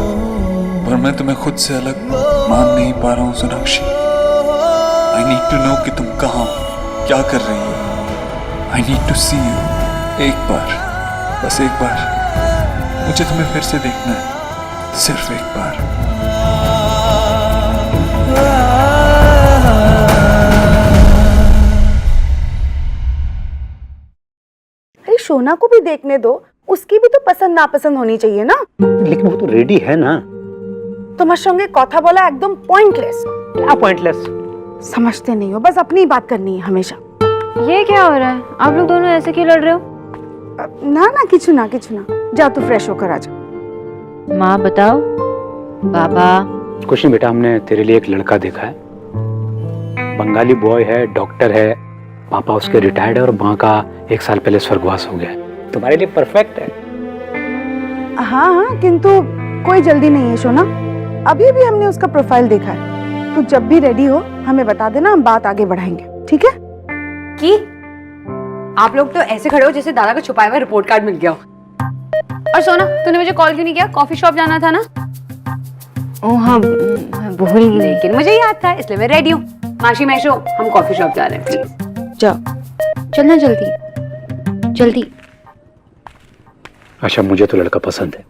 पर मैं तुम्हें खुद से अलग मान नहीं पा रहा हूँ Sonakshi. I need to know कि तुम कहाँ हो, क्या कर रही हो। I need to see you. एक बार, बस एक बार मुझे तुम्हें फिर से देखना है, सिर्फ एक बार। अरे शोना को भी देखने दो, उसकी भी तो पसंद नापसंद होनी चाहिए ना। लेकिन वो तो रेडी है ना। তোমার সঙ্গে কথা বলা একদম পয়েন্টলেস। क्या पॉइंटलेस? समझते नहीं हो, बस अपनी ही बात करनी है हमेशा। ये क्या हो रहा है? आप लोग दोनों ऐसे क्यों लड़ रहे हो? ना ना किचु ना जा तू फ्रेश होकर आ जा। माँ बताओ। बाबा कुछ नहीं बेटा, हमने तेरे लिए एक लड़का देखा है। बंगाली बॉय है, डॉक्टर है, पापा उसके रिटायर्ड है और माँ का 1 साल पहले स्वर्गवास हो गया है। तुम्हारे लिए परफेक्ट है। हाँ हाँ, किंतु कोई जल्दी नहीं है शोना, अभी भी हमने उसका प्रोफाइल देखा है। तू जब भी रेडी हो हमें बता देना, हम बात आगे बढ़ाएंगे, ठीक है? कि आप लोग तो ऐसे खड़े हो जैसे दादा का छुपाया हुआ रिपोर्ट कार्ड मिल गया हो। और सोना, तूने मुझे कॉल क्यों नहीं किया? कॉफी शॉप जाना था ना? ओ हाँ भूल गई, लेकिन मुझे याद था, इसलिए मैं रेडी हूँ। माशी मैशो, हम कॉफी शॉप जा रहे हैं, प्लीज जाओ। चलना जल्दी जल्दी। अच्छा, मुझे तो लड़का पसंद है।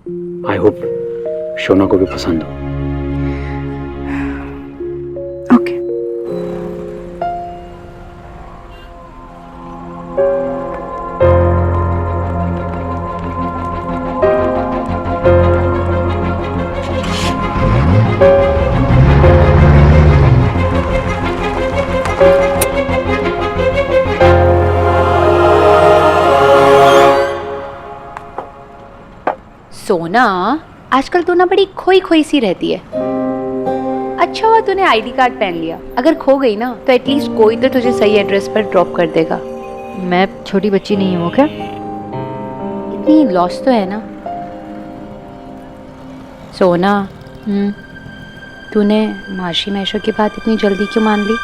आई होप शोना को भी पसंद हो। ओके। सोना, आजकल तू ना बड़ी खोई खोई सी रहती है। अच्छा हुआ तूने आईडी कार्ड पहन लिया, अगर खो गई ना तो एटलीस्ट कोई तो तुझे सही एड्रेस पर ड्रॉप कर देगा। मैं छोटी बच्ची नहीं हूँ क्या? इतनी लॉस तो है ना। सोना, तूने माशी मैशो की बात इतनी जल्दी क्यों मान ली?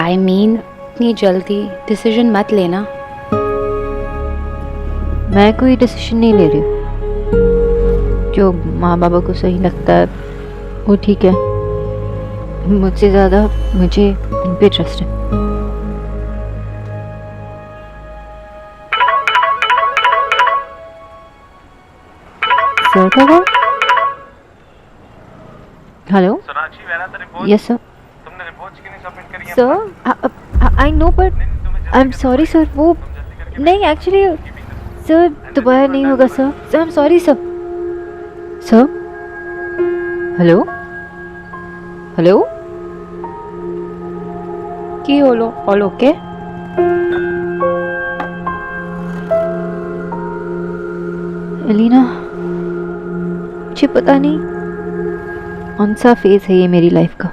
आई मीन इतनी जल्दी डिसीजन मत लेना। मैं कोई डिसीजन नहीं ले रही हूँ। जो माँ बाबा को सही लगता है वो ठीक है। मुझसे ज़्यादा मुझे इन पे ट्रस्ट है। सर का कॉल? हेलो? Yes sir. तुमने रिपोर्ट्स क्यों नहीं सबमिट करी? Sir I know but I am sorry sir. वो नहीं, एक्चुअली सर दोबारा नहीं होगा sir. Sir I am sorry sir. Sir hello hello, की होलो ऑल ओके? एलिना, मुझे पता नहीं कौन सा फेज है ये मेरी लाइफ का।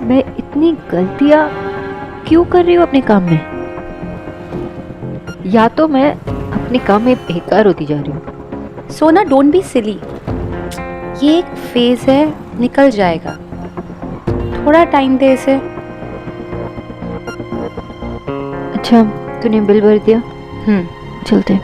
मैं इतनी गलतियां क्यों कर रही हूँ अपने काम में? या तो मैं अपने काम में बेकार होती जा रही हूँ। सोना, डोंट बी सिली। ये एक फेज है, निकल जाएगा। थोड़ा टाइम दे इसे। अच्छा, तूने बिल भर दिया? चलते।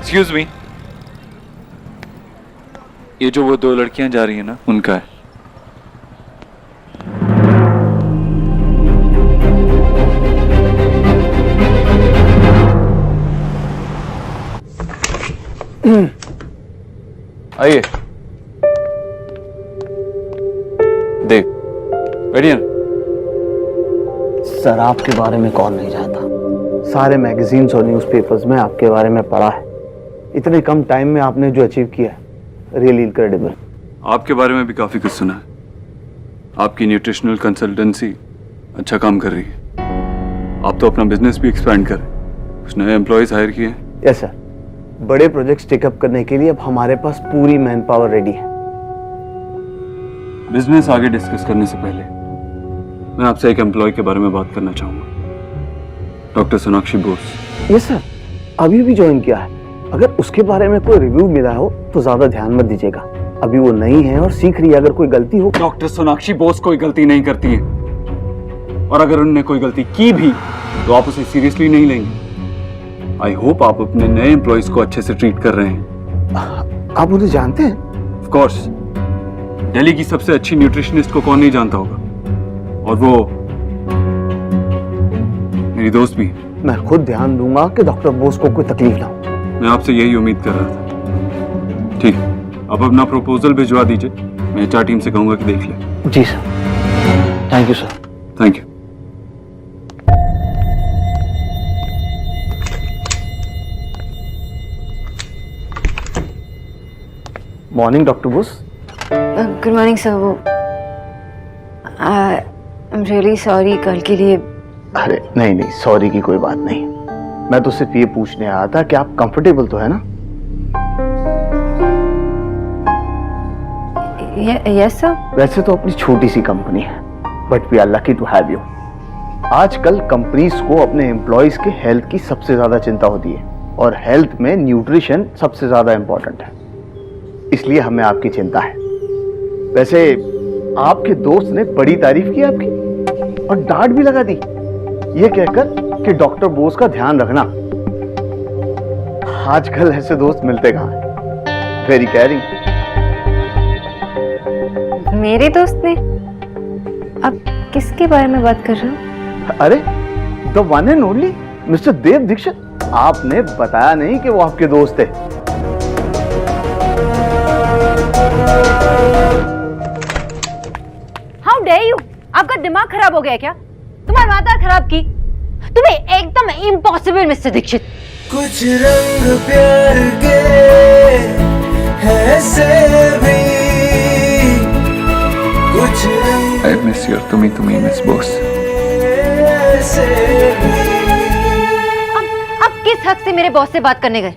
एक्सक्यूज मी, ये जो वो 2 लड़कियां जा रही है ना, उनका है। आइए, देख बैठिए ना। सर आपके बारे में कौन नहीं जानता, सारे मैगजीन्स और न्यूज़पेपर्स में आपके बारे में पढ़ा है। इतने कम टाइम में आपने जो अचीव किया है, रियली इनक्रेडिबल। आपके बारे में भी काफ़ी कुछ सुना है। आपकी न्यूट्रिशनल कंसल्टेंसी अच्छा काम कर रही है। आप तो अपना बिजनेस भी एक्सपैंड कर रहे हैं, कुछ नए एम्प्लॉयज़ हायर किए हैं। यस सर, बड़े प्रोजेक्ट्स टेकअप करने के लिए अब हमारे पास पूरी मैन पावर रेडी है। बिजनेस आगे डिस्कस करने से पहले मैं आपसे एक एम्प्लॉय के बारे में बात करना चाहूँगा, doctor Sonakshi Bose. Yes sir, अभी भी ज्वाइन किया है। अगर उसके बारे में कोई रिव्यू मिला हो तो ज्यादा ध्यान मत दीजिएगा, अभी वो नई है और सीख रही है। अगर कोई गलती हो, डॉक्टर सोनाक्षी बोस कोई गलती नहीं करती है, और अगर उन्होंने कोई गलती की भी तो आप उसे सीरियसली नहीं लेंगे। आई होप आप अपने नए एम्प्लॉयज को अच्छे से ट्रीट कर रहे हैं। आप उन्हें जानते हैं? ऑफ कोर्स, दिल्ली की सबसे अच्छी न्यूट्रिशनिस्ट को कौन नहीं जानता होगा, और वो मेरी दोस्त भी है। मैं खुद ध्यान दूंगा कि डॉक्टर बोस को कोई तकलीफ ना हो। मैं आपसे यही उम्मीद कर रहा था। ठीक है, अब अपना प्रपोजल भिजवा दीजिए, मैं एचआर टीम से कहूंगा कि देख ले। जी sir, thank you sir. Thank you. Morning doctor Bose. Good morning sir. वो आई एम रियली सॉरी कल के लिए। अरे नहीं नहीं, सॉरी की कोई बात नहीं। मैं तो सिर्फ ये पूछने आया था कि आप कंफर्टेबल तो है ना? Yes sir. वैसे तो अपनी छोटी सी कंपनी है, but we are lucky to have you. आजकल कंपनीज को अपने एम्प्लॉयज के हेल्थ की सबसे ज्यादा चिंता होती है, और हेल्थ में न्यूट्रिशन सबसे ज्यादा इंपॉर्टेंट है, इसलिए हमें आपकी चिंता है। वैसे आपके दोस्त ने बड़ी तारीफ की आपकी, और डांट भी लगा दी, ये कहकर कि डॉक्टर बोस का ध्यान रखना। आजकल ऐसे दोस्त मिलते कहां हैं। Very caring. मेरे दोस्त ने? अब किसके बारे में बात कर रहे हो? अरे the one and only mister Dev Dixit. आपने बताया नहीं कि वो आपके दोस्त थे। How dare you! आपका दिमाग खराब हो गया क्या? तुम्हारी माता खराब की? तुम्हें एकदम इम्पॉसिबल मिस्टर दीक्षित। कुछ रंग प्यार के ऐसे भी, कुछ रंग आई मिस योर तुम्ही तुम्ही मिस बोस। ऐसे भी। अब किस हक से मेरे बॉस से बात करने गए?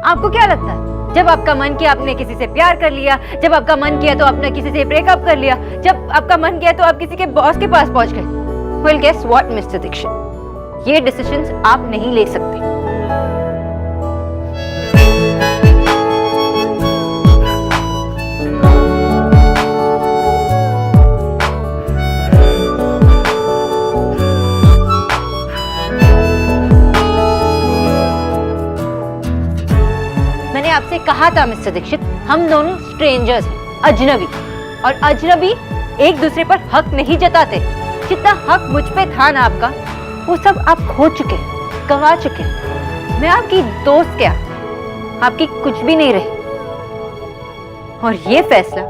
आपको क्या लगता है, जब आपका मन किया आपने किसी से प्यार कर लिया, जब आपका मन किया तो आपने किसी से ब्रेकअप कर लिया, जब आपका मन किया तो आप किसी के बॉस के पास पहुंच गए? Well, guess what, mister Dikshit, ये डिसीजंस आप नहीं ले सकते। मैंने आपसे कहा था मिस्टर दीक्षित, हम दोनों स्ट्रेंजर्स हैं, अजनबी, और अजनबी एक दूसरे पर हक नहीं जताते। जितना हक मुझ पे था ना आपका, वो सब आप खो चुके, गंवा चुके। मैं आपकी दोस्त क्या, आपकी कुछ भी नहीं रही, और ये फैसला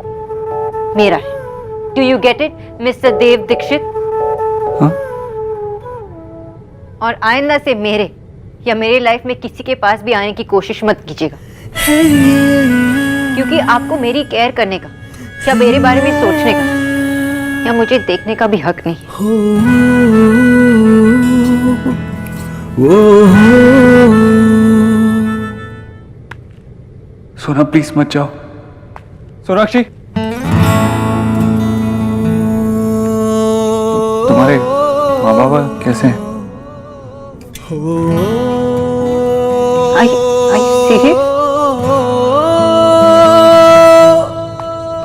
मेरा है। Do you get it mister Dev Dixit? और आइंदा से मेरे या मेरे लाइफ में किसी के पास भी आने की कोशिश मत कीजिएगा, क्योंकि आपको मेरी केयर करने का या मेरे बारे में सोचने का या मुझे देखने का भी हक नहीं। सोना प्लीज मत जाओ। सोनाक्षी, तुम्हारे माँ बाबा कैसे हैं?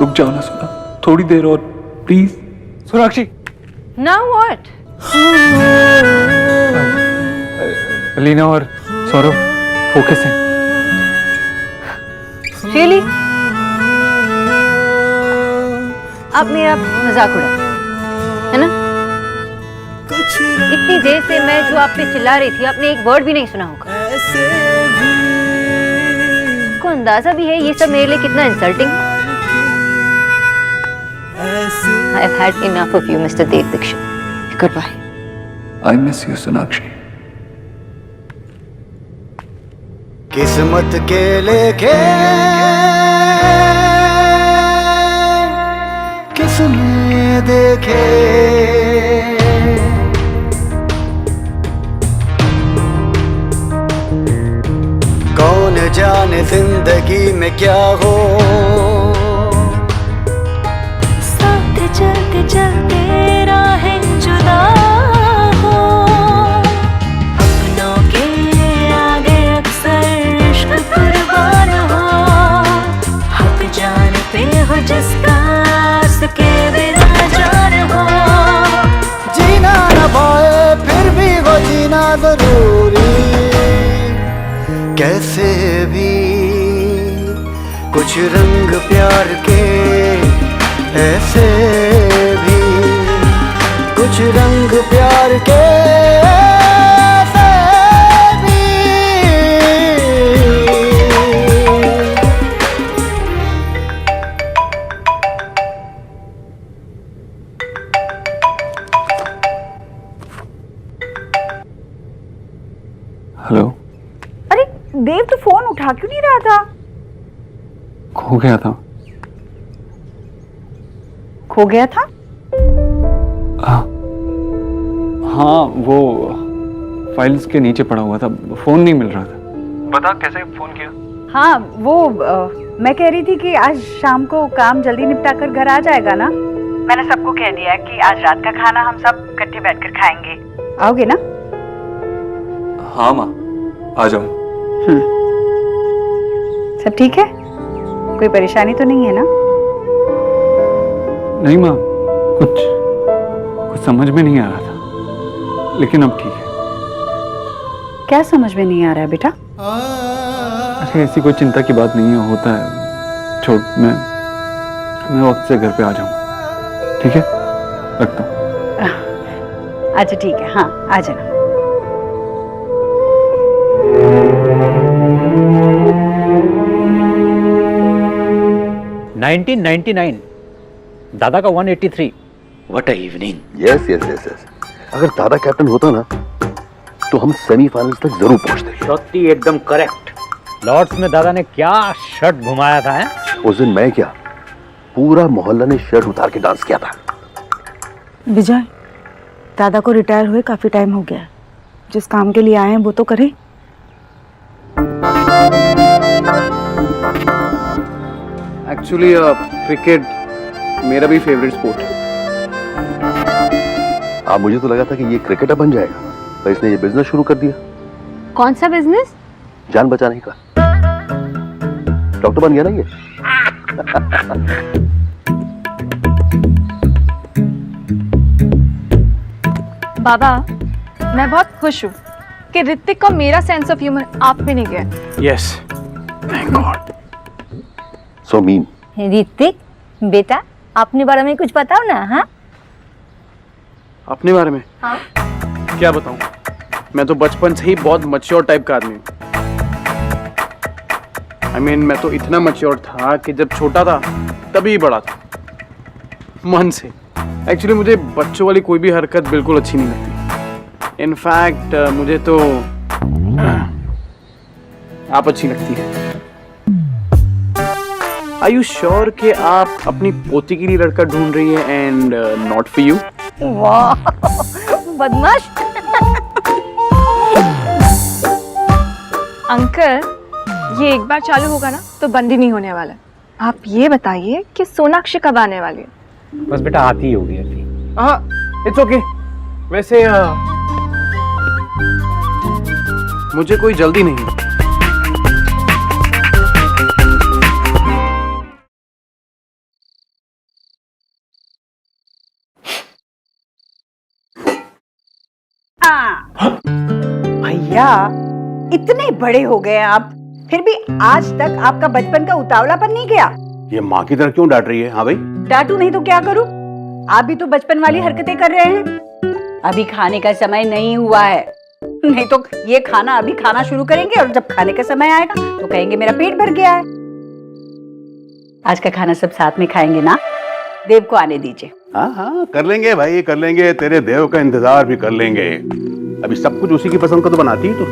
रुक जाओ ना सोना, थोड़ी देर और please. Sonakshi. Now what? Alina और सौरभ फोकस हैं। Really? आप मेरा मजाक उड़ा, है ना? इतनी देर से मैं जो आप पे चिल्ला रही थी, आपने एक वर्ड भी नहीं सुना होगा। आपको अंदाजा भी है ये सब मेरे लिए कितना इंसल्टिंग है? I have had enough of you, Mr. Dev Dikshit. Goodbye. I miss you, Sonakshi. किस्मत के लेखे किसने देखे। कौन जाने जिंदगी में क्या हो, साथ चलते चलते राहें जुदा हो, अपनों के आगे अक्सर इश्क कुर्बान हो, हक जान पे हो जिसका उसके बिना जान हो। जीना न पाए फिर भी वो जीना जरूरी, कैसे भी कुछ रंग प्यार के, ऐसे भी कुछ रंग प्यार के, ऐसे भी। हेलो। अरे देव, तो फोन उठा क्यों नहीं रहा था? खो गया था। खो गया था? हाँ, वो फाइल्स के नीचे पड़ा हुआ था, फोन नहीं मिल रहा था। बता कैसे फोन किया? हाँ, वो मैं कह रही थी कि आज शाम को काम जल्दी निपटा कर घर आ जाएगा ना। मैंने सबको कह दिया है कि आज रात का खाना हम सब इकट्ठे बैठकर खाएंगे। आओगे ना? हाँ माँ, आ जाऊँ। सब ठीक है? कोई परेशानी तो नहीं है ना? नहीं माँ, कुछ समझ में नहीं आ रहा था, लेकिन अब ठीक है। क्या समझ में नहीं आ रहा है बेटा? अरे ऐसी कोई चिंता की बात नहीं है, होता है। छोड़, मैं वक्त से घर पे आ जाऊंगा, ठीक है? रखता हूँ। अच्छा ठीक है, हाँ आ जाना। 1999 दादा का 183। What a evening. Yes yes yes yes. अगर दादा कैप्टन होता ना तो हम सेमीफाइनल्स तक जरूर पहुंचते। शॉटी एकदम करेक्ट। लॉर्ड्स में दादा ने क्या शर्ट घुमाया था, है? उस दिन मैं क्या, पूरा मोहल्ला ने शर्ट उतार के डांस किया था। विजय, दादा को रिटायर हुए काफी टाइम हो गया है। जिस काम के लिए आए हैं वो तो करें। एक्चुअली क्रिकेट मेरा भी फेवरेट स्पोर्ट है। मुझे तो लगा था कि ये क्रिकेटर बन जाएगा, पर इसने ये बिजनेस शुरू कर दिया। कौन सा बिजनेस? जान बचाने का। डॉक्टर बन गया ना ये। बाबा, मैं बहुत खुश हूँ कि ऋतिक का मेरा सेंस ऑफ ह्यूमर आप में नहीं गया। Yes, thank God. So mean. Hrithik बेटा, अपने बारे में कुछ बताओ ना। हाँ, अपने बारे में? हाँ? क्या बताऊं? मैं तो बचपन से ही बहुत मैच्योर टाइप का आदमी हूँ। I mean, मैं तो इतना मैच्योर था कि जब छोटा था तभी बड़ा था, मन से। एक्चुअली मुझे बच्चों वाली कोई भी हरकत बिल्कुल अच्छी नहीं लगती। इनफैक्ट मुझे तो आप अच्छी लगती है। Are you sure कि आप अपनी पोती के लिए लड़का ढूंढ रही है एंड नॉट फॉर यू? वाह, बदमाश। अंकल, ये एक बार चालू होगा ना तो बंद ही नहीं होने वाला। आप ये बताइए कि सोनाक्षी कब आने वाली है? बस बेटा आती ही होगी अभी। हाँ, इट्स ओके। वैसे मुझे कोई जल्दी नहीं है। भैया, इतने बड़े हो गए आप, फिर भी आज तक आपका बचपन का उतावलापन नहीं गया। ये माँ की तरह क्यों डांट रही है? हाँ भाई, डांटू नहीं तो क्या करूं? आप भी तो बचपन वाली हरकतें कर रहे हैं। अभी खाने का समय नहीं हुआ है, नहीं तो ये खाना अभी खाना शुरू करेंगे और जब खाने का समय आएगा तो कहेंगे मेरा पेट भर गया है। आज का खाना सब साथ में खाएंगे ना? देव को आने दीजिए। हाँ हाँ, कर लेंगे भाई, कर लेंगे। तेरे देव का इंतजार भी कर लेंगे। अभी सब कुछ उसी की पसंद का तो बनाती ही तू।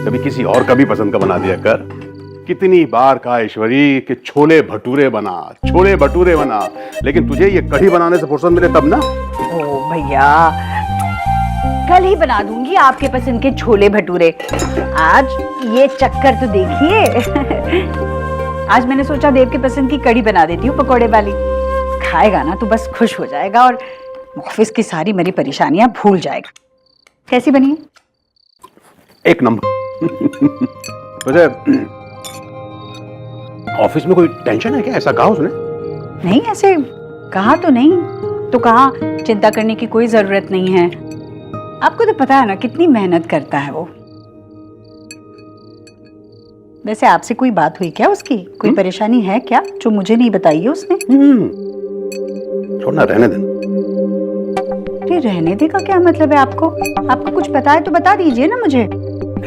कभी किसी और का भी पसंद का बना दिया कर। कितनी बार कहा ईश्वरी कि छोले भटूरे बना, लेकिन तुझे ये कढ़ी बनाने से फुर्सत मिले तब ना। ओ भैया, कल ही बना दूंगी आपके पसंद के छोले भटूरे। आज ये चक्कर तो देखिए। आज मैंने सोचा देव के पसंद की कढ़ी बना देती हूँ, पकोड़े वाली। खाएगा ना तो बस खुश हो जाएगा और ऑफिस की सारी मेरी परेशानियां भूल जाएगा। कैसी बनी है? एक नंबर। वैसे ऑफिस में कोई टेंशन है क्या? ऐसा कहा उसने? नहीं, ऐसे कहा तो नहीं। तो कहा चिंता करने की कोई जरूरत नहीं है। आपको तो पता है ना कितनी मेहनत करता है वो। वैसे आपसे कोई बात हुई क्या उसकी? कोई परेशानी है क्या जो मुझे नहीं बताई है उसने? छोड़ना, रहने देना। अरे रहने दे का क्या मतलब है आपको? आपको कुछ पता है तो बता दीजिए ना मुझे।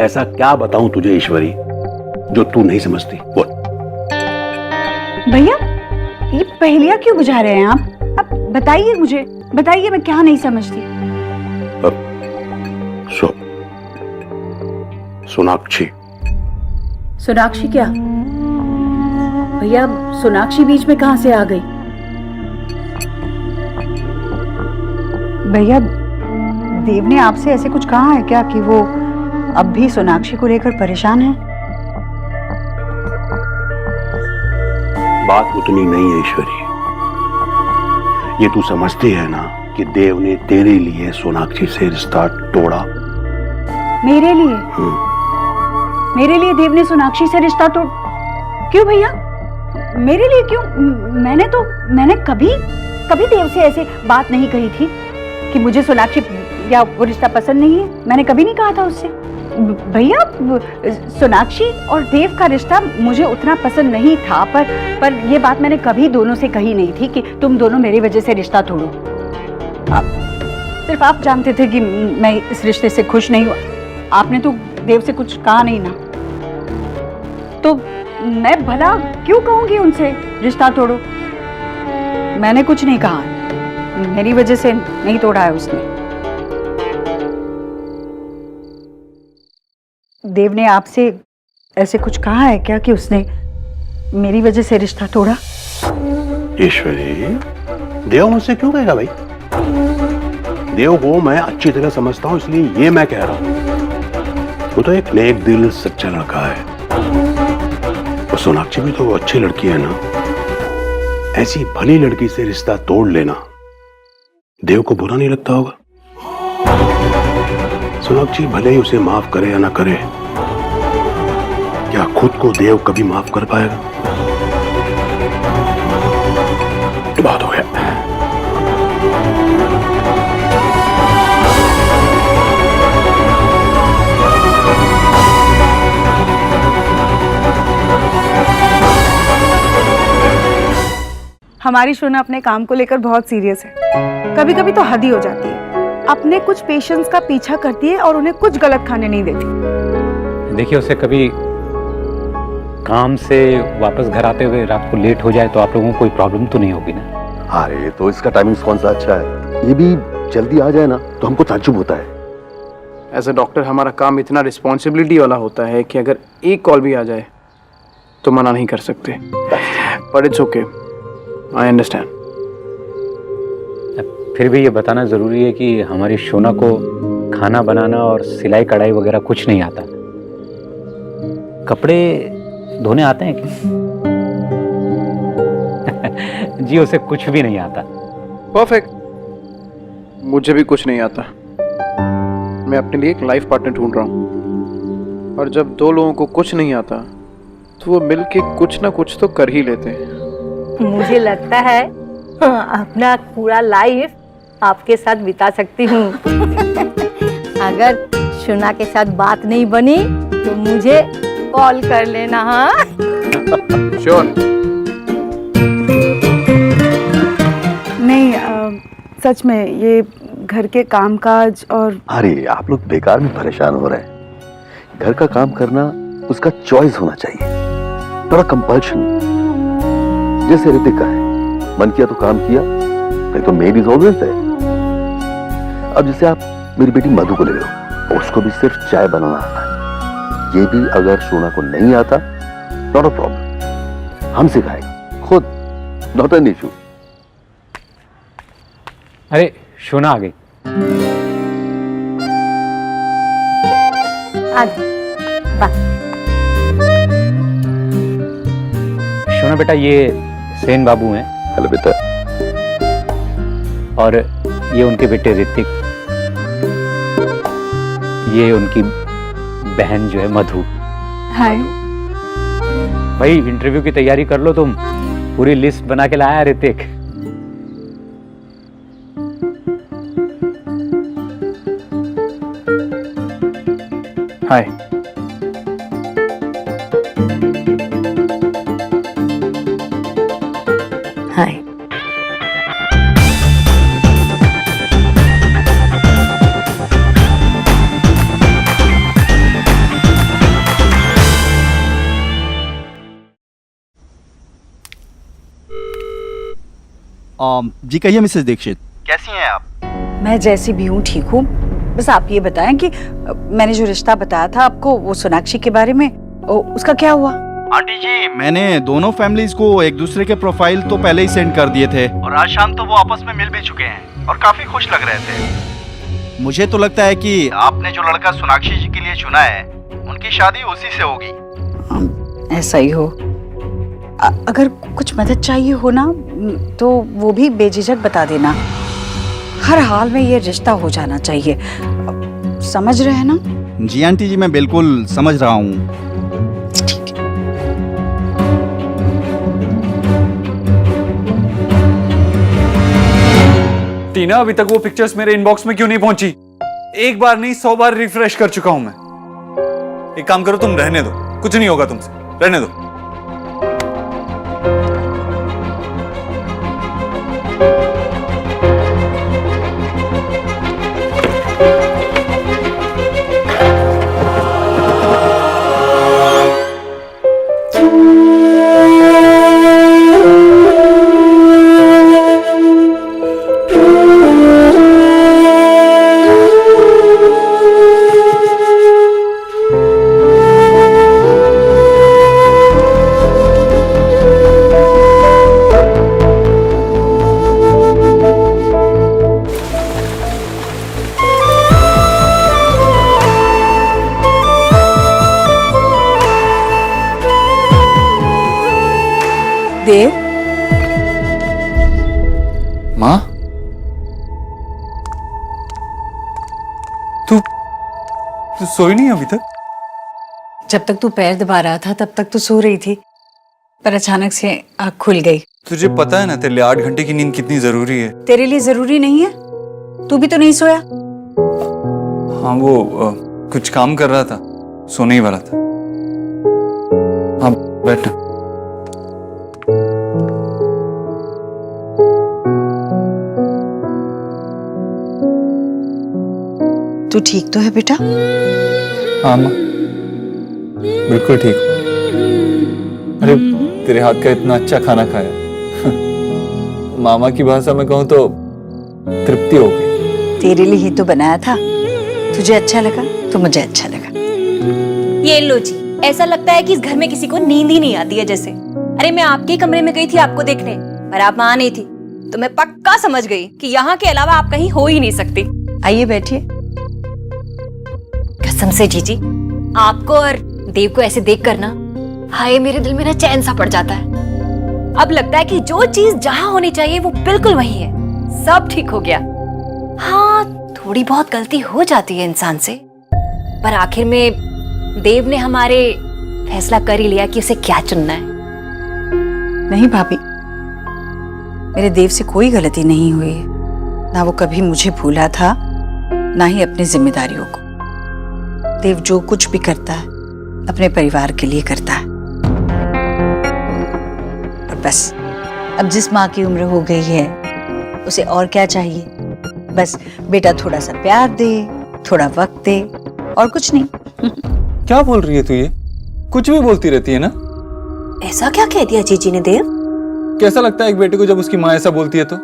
ऐसा क्या बताऊं तुझे ईश्वरी जो तू नहीं समझती? बोल। भैया, ये पहेलियां क्यों बुझा रहे हैं आप बताइए मुझे, बताइए, मैं क्या नहीं समझती। सोनाक्षी। सोनाक्षी क्या? भैया, सोनाक्षी बीच में कहां से आ गई? भैया, देव ने आपसे ऐसे कुछ कहा है क्या कि वो अब भी सोनाक्षी को लेकर परेशान है? बात उतनी नहीं है ईश्वरी। ये तू समझती है ना कि देव ने तेरे लिए सोनाक्षी से रिश्ता तोड़ा। मेरे लिए? मेरे लिए देव ने सोनाक्षी से रिश्ता तोड़? क्यों भैया, मेरे लिए क्यों? मैंने कभी देव से ऐसे बात नहीं कही थी कि मुझे सोनाक्षी या वो रिश्ता पसंद नहीं है। मैंने कभी नहीं कहा था उससे। भैया, सोनाक्षी और देव का रिश्ता मुझे उतना पसंद नहीं था, पर ये बात मैंने कभी दोनों से कही नहीं थी कि तुम दोनों मेरी वजह से रिश्ता तोड़ो। सिर्फ आप जानते थे कि मैं इस रिश्ते से खुश नहीं हूँ। आपने तो देव से कुछ कहा नहीं ना, तो मैं भला क्यों कहूंगी उनसे रिश्ता तोड़ो? मैंने कुछ नहीं कहा, मेरी वजह से नहीं तोड़ा है उसने। देव ने आपसे ऐसे कुछ कहा है क्या कि उसने मेरी वजह से रिश्ता तोड़ा? ईश्वरी, देव मुझसे क्यों कहेगा भाई? देव को मैं अच्छी तरह समझता हूँ, इसलिए ये मैं कह रहा हूँ। वो तो एक नेक दिल सच्चा लड़का है। और सोनाक्षी भी तो वो अच्छी लड़की है ना। ऐसी भली लड़की से रिश्ता तोड़ लेना देव को बुरा नहीं लगता होगा? सोनाक्षी भले ही उसे माफ करे या ना करे, क्या खुद को देव कभी माफ कर पाएगा? बात हो गया। हमारी शोना अपने काम को लेकर बहुत सीरियस है। कभी कभी तो हद ही हो जाती है। अपने कुछ पेशेंट्स का पीछा करती है और उन्हें कुछ गलत खाने नहीं देती। देखिए, उसे कभी काम से वापस घर आते हुए रात को लेट हो जाए तो आप लोगों को कोई प्रॉब्लम तो नहीं होगी ना? अरे तो इसका टाइमिंग कौन सा अच्छा है? ये भी जल्दी आ जाए ना तो हमको ताज्जुब होता है। एज अ डॉक्टर हमारा काम इतना रिस्पॉन्सिबिलिटी वाला होता है कि अगर एक कॉल भी आ जाए तो मना नहीं कर सकते। But it's okay, I understand. फिर भी ये बताना ज़रूरी है कि हमारी शोना को खाना बनाना और सिलाई कढ़ाई वगैरह कुछ नहीं आता। कपड़े धोने आते हैं क्या? जी, उसे कुछ भी नहीं आता। परफेक्ट। मुझे भी कुछ नहीं आता। मैं अपने लिए एक लाइफ पार्टनर ढूंढ रहा हूँ, और जब दो लोगों को कुछ नहीं आता तो वो मिलके कुछ ना कुछ तो कर ही लेते हैं। मुझे लगता है अपना पूरा लाइफ आपके साथ बिता सकती हूँ। अगर शोना के साथ बात नहीं बनी तो मुझे कॉल कर लेना। हाँ, श्योर। नहीं, सच में ये घर के कामकाज और अरे आप लोग बेकार में परेशान हो रहे हैं। घर का काम करना उसका चॉइस होना चाहिए, थोड़ा कंपल्शन। जैसे ऋतिक का है, मन किया तो काम किया, नहीं तो मेड इज ऑलवेज देयर। अब जैसे आप मेरी बेटी मधु को ले लो, उसको भी सिर्फ चाय बनाना आता है। ये भी अगर सोना को नहीं आता, नॉट अ प्रॉब्लम, हम सिखाएंगे खुद, नॉट एन इशू। अरे शोना आ गई। शोना बेटा, ये सेन बाबू हैं। हेलो बेटा। और ये उनके बेटे ऋतिक, ये उनकी बहन जो है मधु। हाय। भाई इंटरव्यू की तैयारी कर लो तुम, पूरी लिस्ट बना के लाया ऋतिक। हाय। हाय। जी कहिए मिसेस दीक्षित, कैसी हैं आप? मैं जैसी भी हूँ ठीक हूँ। बस आप ये बताएं कि मैंने जो रिश्ता बताया था आपको, वो सोनाक्षी के बारे में, उसका क्या हुआ? आंटी जी, मैंने दोनों फैमिलीज को एक दूसरे के प्रोफाइल तो पहले ही सेंड कर दिए थे और आज शाम तो वो आपस में मिल भी चुके हैं और काफी खुश लग रहे थे। मुझे तो लगता है कि आपने जो लड़का सोनाक्षी जी के लिए चुना है, उनकी शादी उसी से होगी। ऐसा ही हो। अगर कुछ मदद चाहिए हो ना, तो वो भी बेझिझक बता देना। हर हाल में ये रिश्ता हो जाना चाहिए, समझ रहे हैं ना? जी आंटी जी, मैं बिल्कुल समझ रहा हूँ। टीना, अभी तक वो पिक्चर्स मेरे इनबॉक्स में क्यों नहीं पहुंची? एक बार नहीं 100 बार रिफ्रेश कर चुका हूं मैं। एक काम करो, तुम रहने दो, कुछ नहीं होगा तुमसे, रहने दो। देव, माँ, तू सोई नहीं अभी तक? जब तक तू पैर दबा रहा था तब तक तो सो रही थी, पर अचानक से आँख खुल गई। तुझे पता है ना तेरे लिए 8 घंटे की नींद कितनी जरूरी है। तेरे लिए जरूरी नहीं है? तू भी तो नहीं सोया? हाँ, वो कुछ काम कर रहा था, सोने ही वाला था। हाँ, बैठ। तू ठीक तो है बेटा? हाँ माँ, बिल्कुल ठीक हूँ। अरे तेरे हाथ का इतना अच्छा खाना खाया मामा की भाषा में कहूँ तो तृप्ति हो गई। तेरे लिए ही तो बनाया था, तुझे अच्छा लगा तो मुझे अच्छा लगा। ये लो जी, ऐसा लगता है कि इस घर में किसी को नींद ही नहीं आती है जैसे। अरे मैं आपके कमरे में गई थी आपको देखने, पर आप वहां नहीं थी, तो मैं पक्का समझ गई कि यहाँ के अलावा आप कहीं हो ही नहीं सकती। आइए बैठिए। कसम से जीजी, आपको और देव को ऐसे देख कर ना, हाय मेरे दिल में ना चैन सा पड़ जाता है। अब लगता है कि जो चीज जहां होनी चाहिए वो बिल्कुल वही है, सब ठीक हो गया। हाँ, थोड़ी बहुत गलती हो जाती है इंसान से, पर आखिर में देव ने हमारे फैसला कर ही लिया कि उसे क्या चुनना है। नहीं भाभी, मेरे देव से कोई गलती नहीं हुई, ना वो कभी मुझे भूला था, ना ही अपनी जिम्मेदारियों को। देव जो कुछ भी करता है अपने परिवार के लिए करता है। और बस अब जिस माँ की उम्र हो गई है, उसे और क्या चाहिए? बस बेटा थोड़ा सा प्यार दे, थोड़ा वक्त दे, और कुछ नहीं। क्या बोल रही है तू? ये कुछ भी बोलती रहती है ना। ऐसा क्या कह दिया जीजी ने देव? कैसा लगता है एक बेटे को जब उसकी माँ ऐसा बोलती है तो?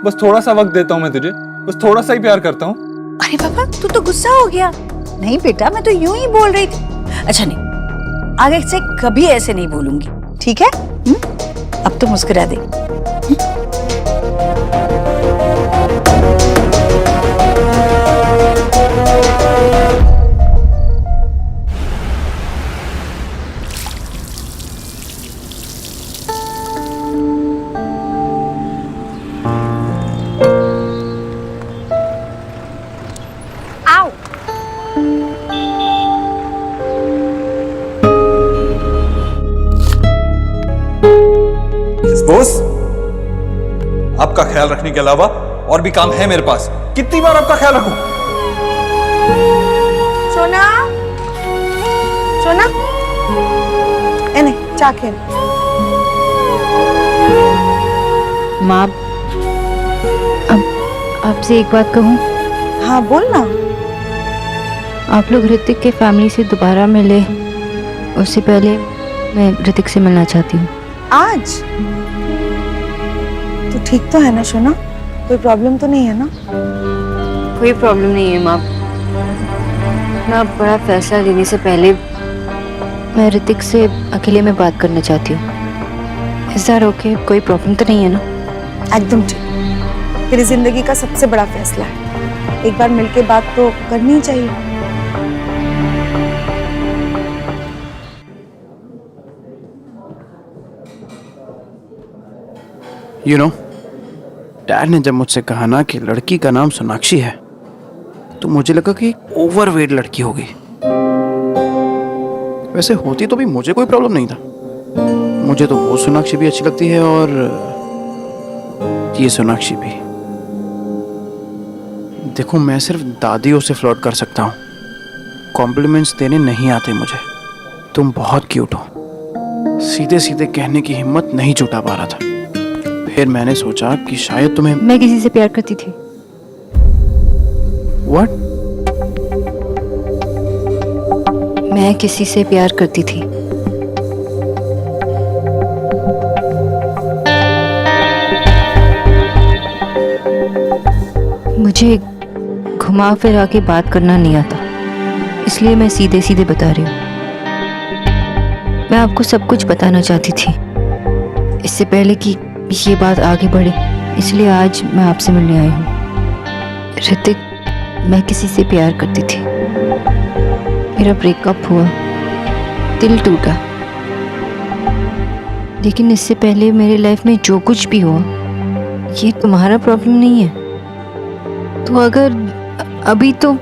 बस थोड़ा सा वक्त देता हूँ मैं तुझे, बस थोड़ा सा ही प्यार करता हूँ। अरे पापा, तू तो गुस्सा हो गया। नहीं बेटा, मैं तो यूं ही बोल रही थी। अच्छा नहीं, आगे से कभी ऐसे नहीं बोलूंगी, ठीक है? अब तो मुस्कुरा दे। बॉस, आपका ख्याल रखने के अलावा और भी काम है मेरे पास। कितनी बार आपका ख्याल रखूं? सोना, सोना, एने चाके। माँ, अब आपसे एक बात कहूँ? हाँ बोल ना। आप लोग ऋतिक के फैमिली से दोबारा मिले, उससे पहले मैं ऋतिक से मिलना चाहती हूँ। आज? तो ठीक तो है ना सोना? कोई प्रॉब्लम तो नहीं है ना? कोई प्रॉब्लम नहीं है माँ। ना बड़ा फैसला लेने से पहले मैं ऋतिक से अकेले में बात करना चाहती हूँ। इस बार ओके, कोई प्रॉब्लम तो नहीं है ना? एकदम ठीक। तेरी जिंदगी का सबसे बड़ा फैसला है, एक बार मिलके बात तो करनी ही चाहिए। You know, डैड ने जब मुझसे कहा ना कि लड़की का नाम सोनाक्षी है, तो मुझे लगा कि ओवरवेट लड़की होगी। वैसे होती तो भी मुझे कोई प्रॉब्लम नहीं था। मुझे तो वो सोनाक्षी भी अच्छी लगती है और ये सोनाक्षी भी। देखो, मैं सिर्फ दादियों से फ्लर्ट कर सकता हूँ, कॉम्प्लीमेंट्स देने नहीं आते मुझे। तुम बहुत क्यूट हो, सीधे सीधे कहने की हिम्मत नहीं जुटा पा रहा था। फिर मैंने सोचा कि शायद तुम्हें। मैं किसी से प्यार करती थी। What? मैं किसी से प्यार करती थी। मुझे घुमा फिरा के बात करना नहीं आता, इसलिए मैं सीधे सीधे बता रही हूँ। मैं आपको सब कुछ बताना चाहती थी इससे पहले कि ये बात आगे बढ़े, इसलिए आज मैं आपसे मिलने आई हूँ। ऋतिक, मैं किसी से प्यार करती थी, मेरा ब्रेकअप हुआ, दिल टूटा। लेकिन इससे पहले मेरी लाइफ में जो कुछ भी हुआ, ये तुम्हारा प्रॉब्लम नहीं है। तो अगर अभी तो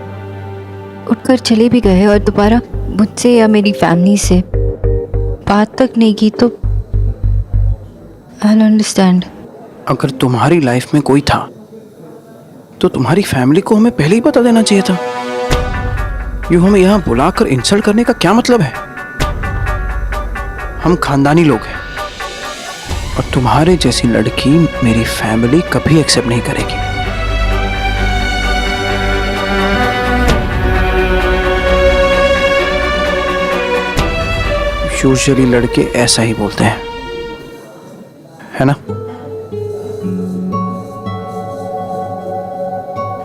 उठकर चले भी गए और दोबारा मुझसे या मेरी फैमिली से बात तक नहीं की, तो I'll understand। अगर तुम्हारी लाइफ में कोई था तो तुम्हारी फैमिली को हमें पहले ही बता देना चाहिए था। यूं हमें यहाँ बुलाकर इंसल्ट करने का क्या मतलब है? हम खानदानी लोग हैं और तुम्हारे जैसी लड़की मेरी फैमिली कभी एक्सेप्ट नहीं करेगी। यूजुअली लड़के ऐसा ही बोलते हैं, है ना?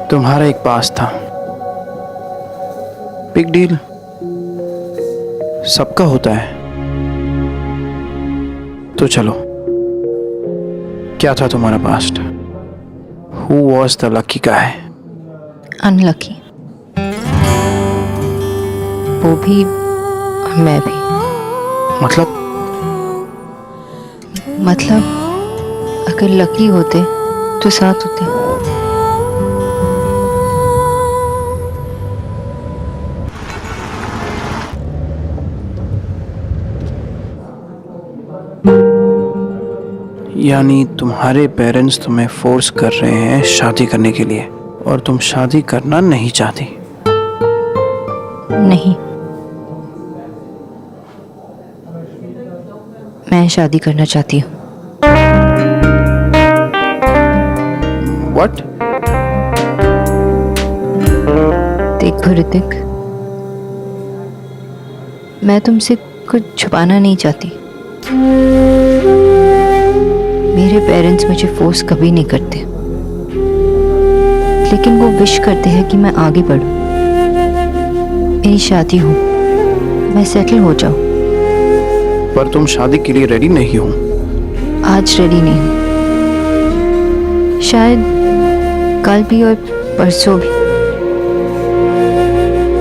तुम्हारा एक पास था, बिग डील, सबका होता है। तो चलो, क्या था तुम्हारा past? Who was the lucky guy? Unlucky, वो भी और मैं भी। मतलब अगर लकी होते तो साथ होते। यानी तुम्हारे पेरेंट्स तुम्हें फोर्स कर रहे हैं शादी करने के लिए, और तुम शादी करना नहीं चाहती? नहीं, मैं शादी करना चाहती हूँ। What? देखो ऋतिक, मैं तुमसे कुछ छुपाना नहीं चाहती। मेरे पेरेंट्स मुझे फोर्स कभी नहीं करते, लेकिन वो विश करते हैं कि मैं आगे बढ़ूं, मेरी शादी हो, मैं सेटल हो जाऊं। पर तुम शादी के लिए रेडी नहीं हो। आज रेडी नहीं हूँ, शायद कल भी और परसों भी,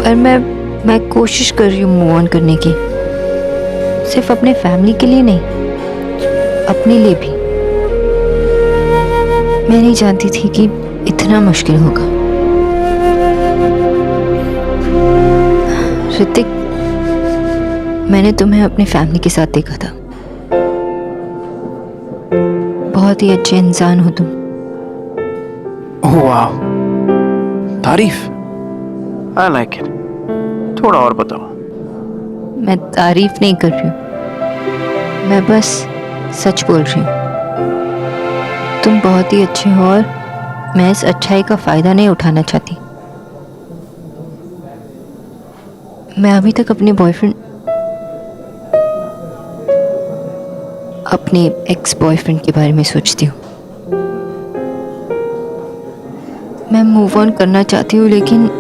पर मैं कोशिश कर रही हूँ मूव ऑन करने की, सिर्फ अपने फैमिली के लिए नहीं, अपने लिए भी। मैं नहीं जानती थी कि इतना मुश्किल होगा। ऋतिक, मैंने तुम्हें अपनी फैमिली के साथ देखा था। बहुत ही अच्छे इंसान हो तुम। ओह वाह, तारीफ। I like it. थोड़ा और बताओ। मैं तारीफ नहीं कर रही हूँ, मैं बस सच बोल रही हूँ। तुम बहुत ही अच्छे हो और मैं इस अच्छाई का फायदा नहीं उठाना चाहती। मैं अभी तक अपने बॉयफ्रेंड, अपने एक्स बॉयफ्रेंड के बारे में सोचती हूँ। मैं मूव ऑन करना चाहती हूँ, लेकिन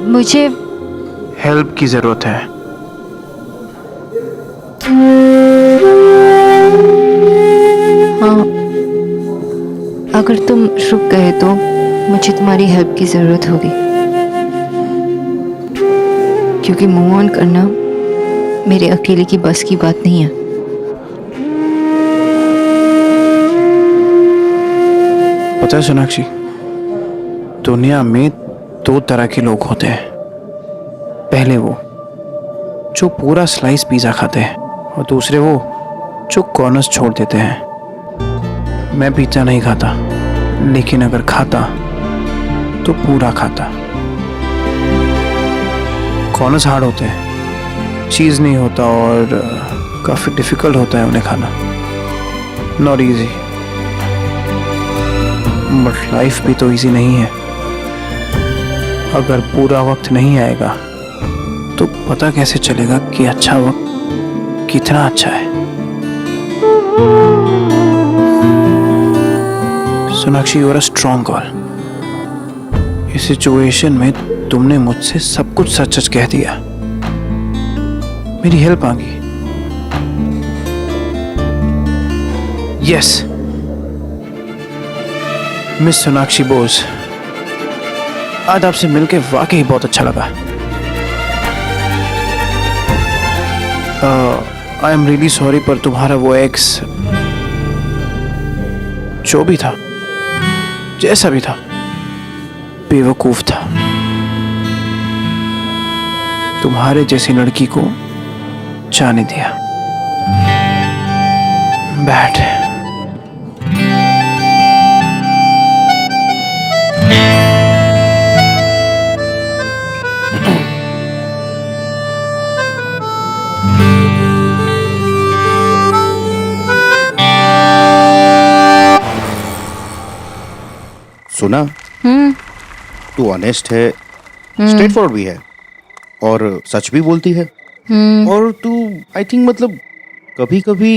मुझे हेल्प की जरूरत है। हाँ, अगर तुम रुक गए तो मुझे तुम्हारी हेल्प की जरूरत होगी, क्योंकि मूव ऑन करना मेरे अकेले की बस की बात नहीं है। पता है सोनाक्षी, दुनिया में दो तरह के लोग होते हैं। पहले वो जो पूरा स्लाइस पिज्जा खाते हैं, और दूसरे वो जो कॉर्नर्स छोड़ देते हैं। मैं पिज्जा नहीं खाता, लेकिन अगर खाता तो पूरा खाता। कॉर्नर्स हार्ड होते हैं, चीज़ नहीं होता और काफ़ी डिफिकल्ट होता है उन्हें खाना। नॉट इजी, बट लाइफ भी तो इजी नहीं है। अगर पूरा वक्त नहीं आएगा तो पता कैसे चलेगा कि अच्छा वक्त कितना अच्छा है। Sonakshi, you are a strong girl. इस सिचुएशन में तुमने मुझसे सब कुछ सच सच कह दिया। मेरी हेल्प मांगी। यस, मिस सोनाक्षी बोस, आज आपसे मिलके वाकई बहुत अच्छा लगा। आई एम रियली सॉरी, पर तुम्हारा वो एक्स जो भी था, जैसा भी था, बेवकूफ था। तुम्हारे जैसी लड़की को जाने दिया। बैठ। सुना, तू ऑनेस्ट है, स्ट्रेट फॉरवर्ड भी है और सच भी बोलती है। और तू आई थिंक मतलब कभी कभी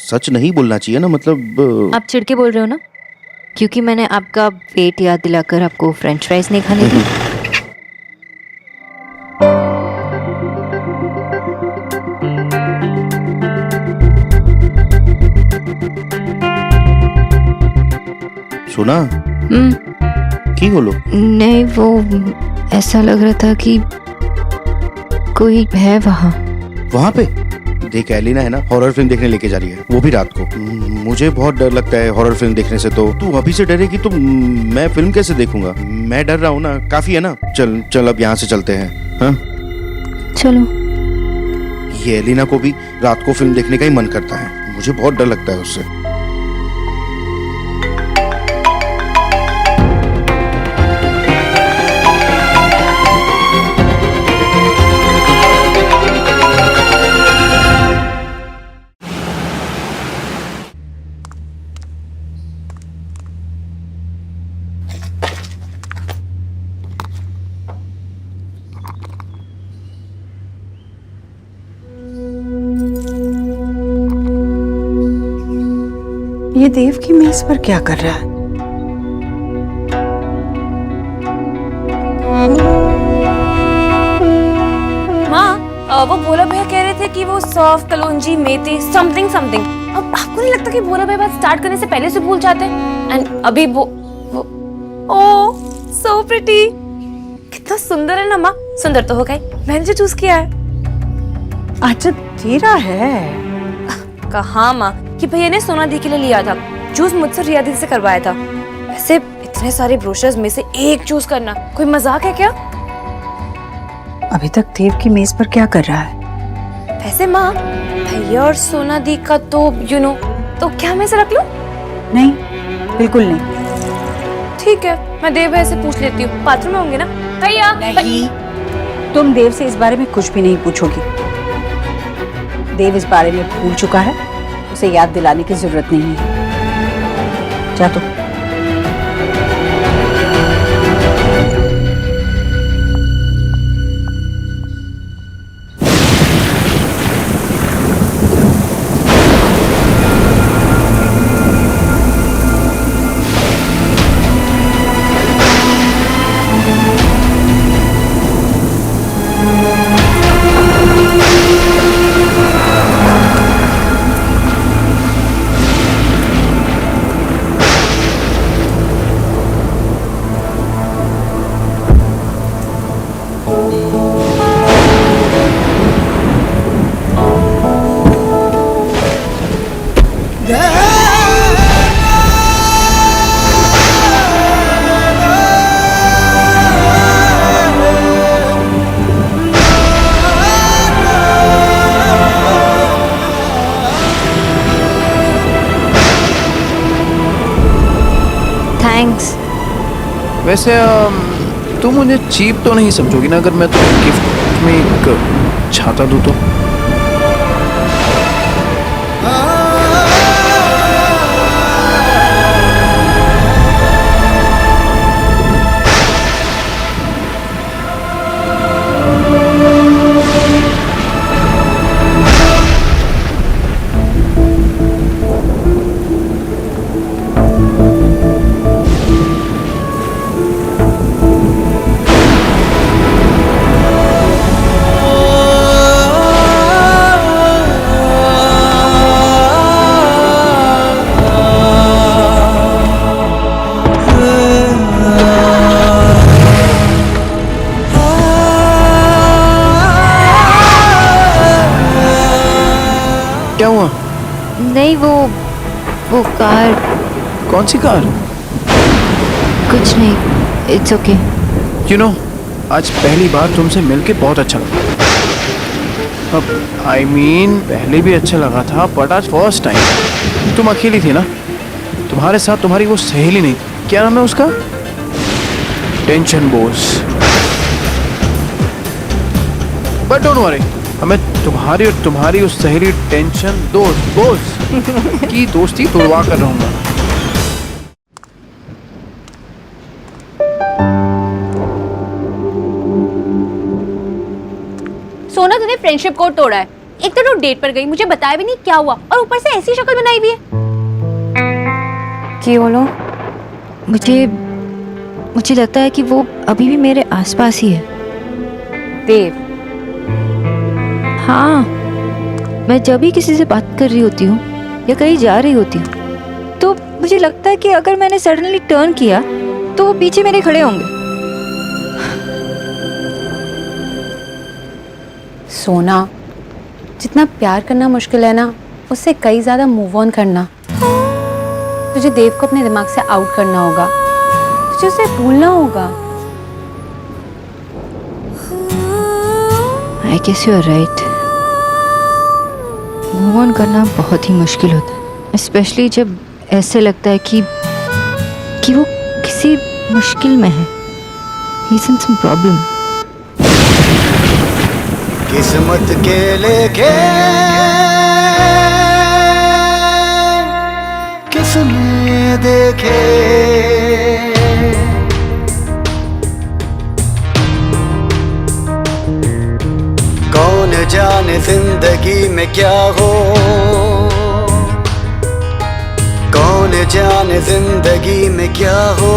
सच नहीं बोलना चाहिए ना, मतलब आप चिढ़ के बोल रहे हो ना, क्योंकि मैंने आपका पेट याद दिलाकर आपको फ्रेंच फ्राइज नहीं खाने दी। सुना की बोलो? नहीं, वो ऐसा लग रहा था कि कोई है वहाँ पे। देख, एलिना है ना, हॉरर फिल्म देखने लेके जा रही है, वो भी रात को। मुझे बहुत डर लगता है हॉरर फिल्म देखने से। तो तू अभी से डरेगी तो मैं फिल्म कैसे देखूंगा? मैं डर रहा हूँ ना, काफी है ना। चल चल, अब यहाँ से चलते हैं। हाँ चलो। ये एलिना को भी रात को फिल्म देखने का ही मन करता है, मुझे बहुत डर लगता है उससे। ये देव की मेज पर क्या कर रहा है? वो भोला भैया कह रहे थे कि वो सौंफ, कलौंजी, मेथी समथिंग समथिंग। अब आपको नहीं लगता कि भोला भैया बात स्टार्ट करने से पहले से भूल जाते हैं? एंड अभी वो ओह सो प्रिटी, कितना सुंदर है ना माँ। सुंदर तो हो गई, मैंने जो चूज किया है। अच्छा तेरा है? कहाँ माँ, कि भैया ने सोना दी के लिए लिया था। चूज मुझसे रिया दी से करवाया था। वैसे इतने सारे ब्रोशर्स में से एक चूज करना कोई मजाक है क्या? अभी तक देव की मेज पर क्या कर रहा है? वैसे माँ, भैया और सोना दी का तो तो क्या मैं इसे रख लूं? नहीं, बिल्कुल नहीं। ठीक है, मैं देव भैया से पूछ लेती हूँ। बाथरूम में होंगे ना? भैया नहीं, तुम देव से इस बारे में कुछ भी नहीं पूछोगी। देव इस बारे में भूल चुका है, उसे याद दिलाने की जरूरत नहीं है। जा तो। वैसे तुम मुझे चीप तो नहीं समझोगी ना अगर मैं तुम्हें गिफ्ट में एक छाता दूं तो? क्या हुआ? नहीं, वो कार। कौन सी कार? कुछ नहीं, इट्स ओके। आज पहली बार तुमसे मिलके बहुत अच्छा लगा। अब पहले भी अच्छा लगा था, बट आज फर्स्ट टाइम तुम अकेली थी ना, तुम्हारे साथ तुम्हारी वो सहेली नहीं थी। क्या नाम है उसका? Tension Bose. But don't worry, हमें तुम्हारी और तुम्हारी उस सहेली टेंशन बोस की दोस्ती तोड़वा कर रहूंगा। सोना, तूने फ्रेंडशिप कोड तोड़ा है। एक तो तू डेट पर गई, मुझे बताया भी नहीं क्या हुआ, और ऊपर से ऐसी शक्ल बनाई हुई है। क्यों बोलो? मुझे लगता है कि वो अभी भी मेरे आसपास ही है। देव? हाँ, मैं जब भी किसी से बात कर रही होती हूँ या कहीं जा रही होती हूँ तो मुझे लगता है कि अगर मैंने सडनली टर्न किया तो वो पीछे मेरे खड़े होंगे। सोना, जितना प्यार करना मुश्किल है ना, उससे कई ज्यादा मूव ऑन करना। तुझे देव को अपने दिमाग से आउट करना होगा, तुझे उसे भूलना होगा। I guess you are right. Move on करना बहुत ही मुश्किल होता है, स्पेशली जब ऐसे लगता है कि वो किसी मुश्किल में है। He's in some problem. किस्मत के लेके किसने देखे, कौन जाने जिंदगी में क्या हो, कौन जाने जिंदगी में क्या हो।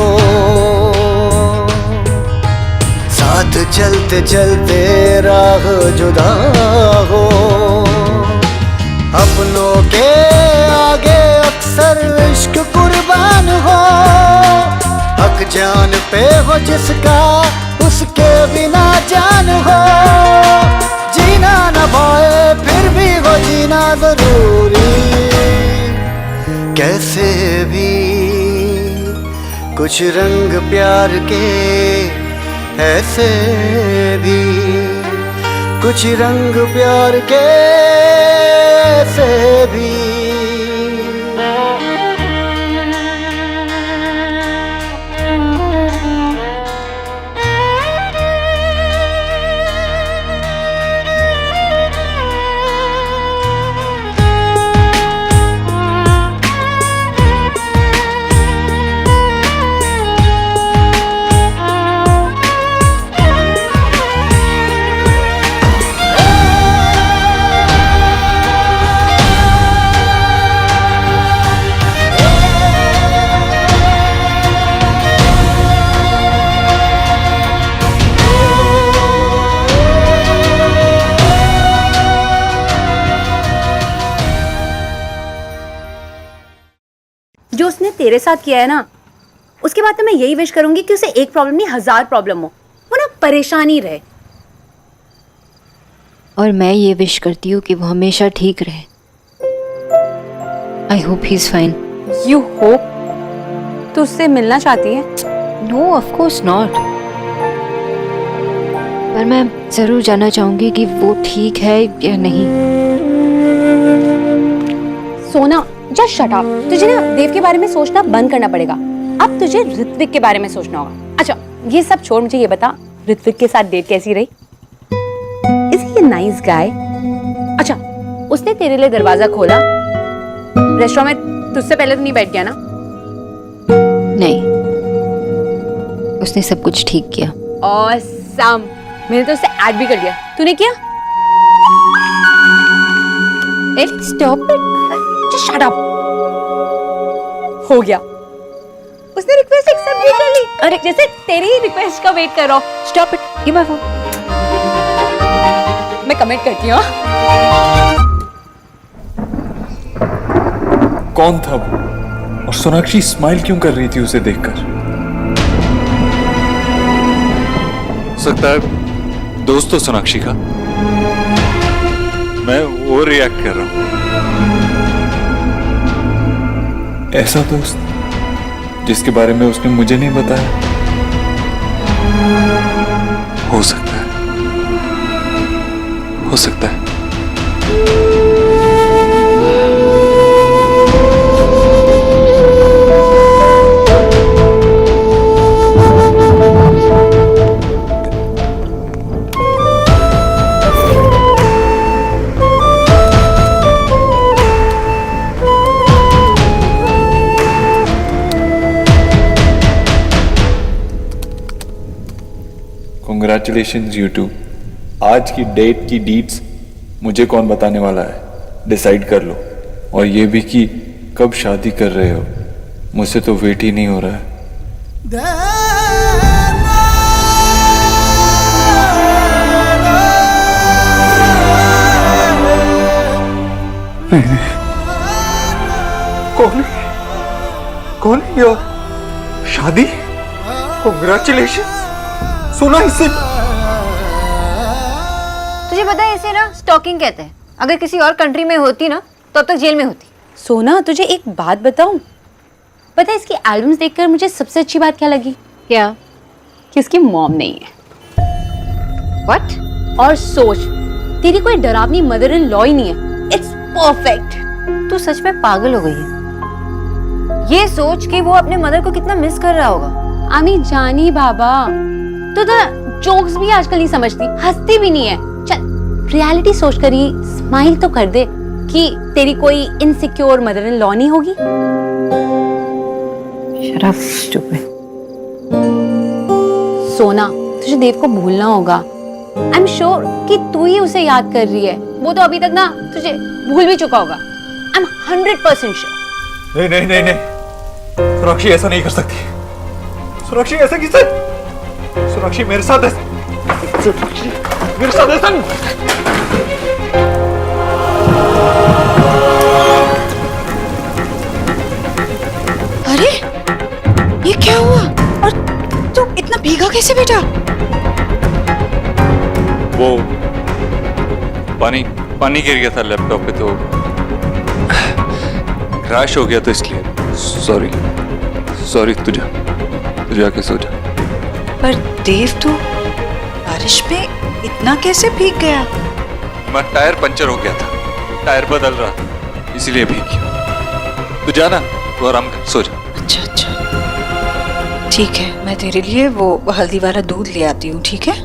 साथ चलते चलते राह जुदा हो। अपनों के आगे अक्सर इश्क कुर्बान हो। हक जान पे हो जिसका उसके बिना जान हो। जीना न पाए फिर भी वो जीना जरूरी। कैसे भी कुछ रंग प्यार के ऐसे भी कुछ रंग प्यार के ऐसे भी। जो उसने तेरे साथ किया है ना, उसके बाद तो मैं यही विश करूंगी कि उसे एक प्रॉब्लम नहीं 1000 प्रॉब्लम हो, वो ना परेशान ही रहे। और मैं ये विश करती हूँ कि वो हमेशा ठीक रहे। I hope he is fine. You hope? तू उससे मिलना चाहती है? No, of course not. पर मैं जरूर जानना चाहूंगी कि वो ठीक है या नहीं। सोना, जस्ट शट अप। तुझे ना देव के बारे में सोचना बंद करना पड़ेगा। अब तुझे ऋत्विक के बारे में सोचना होगा। अच्छा, ये सब छोड़, मुझे ये बता, ऋत्विक के साथ डेट कैसी रही? Is he a nice guy? अच्छा, उसने तेरे लिए दरवाजा खोला, रेस्टोरेंट में तुझसे पहले तो नहीं बैठ गया ना? नहीं, उसने सब कुछ ठीक किया। ऑसम। मैंने तो उससे ऐड भी कर दिया। तूने किया? Stop it, just shut up. हो गया, उसने रिक्वेस्ट एक्सेप्ट भी कर ली। अरे जैसे तेरी ही रिक्वेस्ट का वेट कर रहा हूँ। Stop it, give my phone. मैं कमेंट करती हूँ। कौन था वो? और सोनाक्षी स्माइल क्यों कर रही थी उसे देखकर? हो सकता है दोस्त तो सोनाक्षी का, मैं वो रिएक्ट कर रहा हूं। ऐसा दोस्त जिसके बारे में उसने मुझे नहीं बताया। हो सकता है, हो सकता है। Congratulations you two. आज की डेट की डीट्स मुझे कौन बताने वाला है, डिसाइड कर लो। और ये भी कि कब शादी कर रहे हो, मुझसे तो वेट ही नहीं हो रहा है। नहीं, कौन है यार? शादी? Congratulations. सुना इसे? तुझे पता है इसे ना स्टॉकिंग कहते हैं। अगर किसी और कंट्री में होती ना तो अब तक जेल में होती। सोना, तुझे एक बात बताऊं? पता है इसकी एल्बम्स देखकर मुझे सबसे अच्छी बात क्या लगी? क्या? कि उसकी मॉम नहीं है। व्हाट? और सोच, तेरी कोई डरावनी मदर इन लॉ ही नहीं है। It's perfect. तू सच में पागल हो गई है। ये सोच कि वो अपने मदर को कितना मिस कर रहा होगा। आमी जानी बाबा, तो जोक्स भी आजकल नहीं समझती, हंसती भी नहीं है। चल रियलिटी सोच कर ही स्माइल तो कर दे कि तेरी कोई इनसिक्योर मदर इन लॉ नहीं होगी। Shut up, stupid. सोना, तुझे देव को भूलना होगा। आई एम श्योर कि तू ही उसे याद कर रही है। वो तो अभी तक ना तुझे भूल भी चुका होगा। I am 100% sure. नहीं, सोनाक्षी ऐसा नहीं कर सकती। सोनाक्षी ऐसा किसे? सोनाक्षी मेरे साथ अरे ये क्या हुआ? और तू इतना भीगा कैसे बेटा? वो पानी पानी गिर गया था लैपटॉप पे तो क्रैश हो गया तो इसलिए सॉरी सॉरी। तू जाके सो जा। पर देव तू बारिश में इतना कैसे भीग गया? मैं टायर पंचर हो गया था, टायर बदल रहा था इसीलिए भीग गया। तू जाना, तू आराम कर, सो जा। अच्छा अच्छा ठीक है, मैं तेरे लिए वो हल्दी वाला दूध ले आती हूँ, ठीक है?